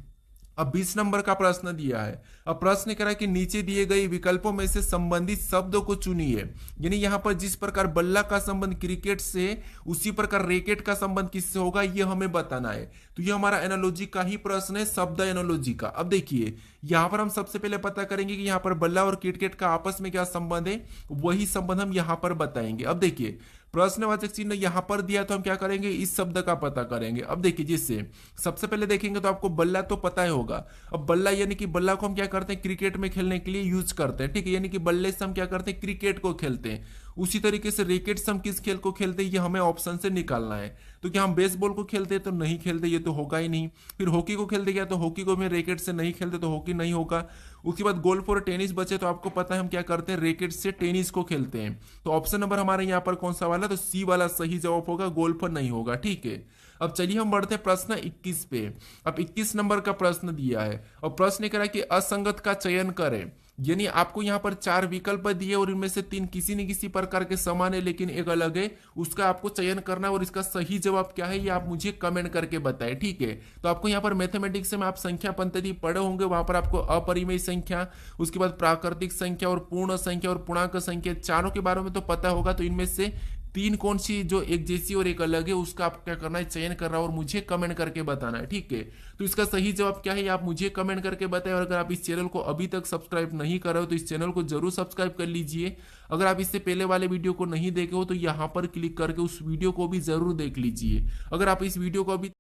Speaker 2: अब 20 नंबर का प्रश्न दिया है। अब प्रश्न कह रहा है कि नीचे दिए गए विकल्पों में से संबंधित शब्दों को चुनिए, यानी यहाँ पर जिस प्रकार बल्ला का संबंध क्रिकेट से, उसी प्रकार रैकेट का संबंध किससे होगा, ये हमें बताना है। तो ये हमारा एनालॉजी का ही प्रश्न है, शब्द एनालॉजी का। अब देखिए यहाँ पर हम सबसे पहले पता करेंगे कि यहाँ पर बल्ला और क्रिकेट का आपस में क्या संबंध है, वही संबंध हम यहाँ पर बताएंगे। अब देखिए प्रश्नवाचक चिन्ह यहाँ पर दिया, तो हम क्या करेंगे, इस शब्द का पता करेंगे। अब देखिए जिससे सबसे पहले देखेंगे तो आपको बल्ला तो पता ही होगा। अब बल्ला यानी कि बल्ला को हम क्या करते हैं, क्रिकेट में खेलने के लिए यूज करते हैं, ठीक है, यानी कि बल्ले से हम क्या करते हैं, क्रिकेट को खेलते हैं। उसी तरीके से रैकेट से हम किस खेल को खेलते हैं, ये हमें ऑप्शन से निकालना है। तो क्या हम बेसबॉल को खेलते हैं, तो नहीं खेलते, ये तो होगा ही नहीं। फिर हॉकी को खेलते क्या, तो हॉकी को भी रैकेट से नहीं खेलते, तो हॉकी नहीं होगा। उसके बाद गोल्फ और टेनिस बचे, तो आपको पता है हम क्या करते हैं, रैकेट से टेनिस को खेलते हैं। तो ऑप्शन नंबर हमारे यहाँ पर कौन सा वाला, तो सी वाला सही जवाब होगा, गोल्फ नहीं होगा, ठीक है। अब चलिए हम बढ़ते हैं प्रश्न 21 पे। अब 21 नंबर का प्रश्न दिया है और प्रश्न कह रहा है कि असंगत का चयन करें, यानी आपको यहाँ पर 4 विकल्प दिए और इनमें से 3 किसी न किसी प्रकार के समान है, लेकिन एक अलग है, उसका आपको चयन करना है और इसका सही जवाब क्या है ये आप मुझे कमेंट करके बताएं, ठीक है। तो आपको यहाँ पर मैथमेटिक्स में आप संख्या पद्धति पढ़े होंगे, वहां पर आपको अपरिमेय संख्या, उसके बाद प्राकृतिक संख्या और पूर्ण संख्या और पूर्णांक संख्या, चारों के बारे में तो पता होगा। तो इनमें से तीन कौन सी जो एक जैसी और एक अलग है उसका आप क्या करना है, चयन करना और मुझे कमेंट करके बताना है, ठीक है। तो इसका सही जवाब क्या है, आप मुझे कमेंट करके बताएं। और अगर आप इस चैनल को अभी तक सब्सक्राइब नहीं कर रहे हो तो इस चैनल को जरूर सब्सक्राइब कर लीजिए। अगर आप इससे पहले वाले वीडियो को नहीं देखे हो तो यहाँ पर क्लिक करके उस वीडियो को भी जरूर देख लीजिए। अगर आप इस वीडियो को अभी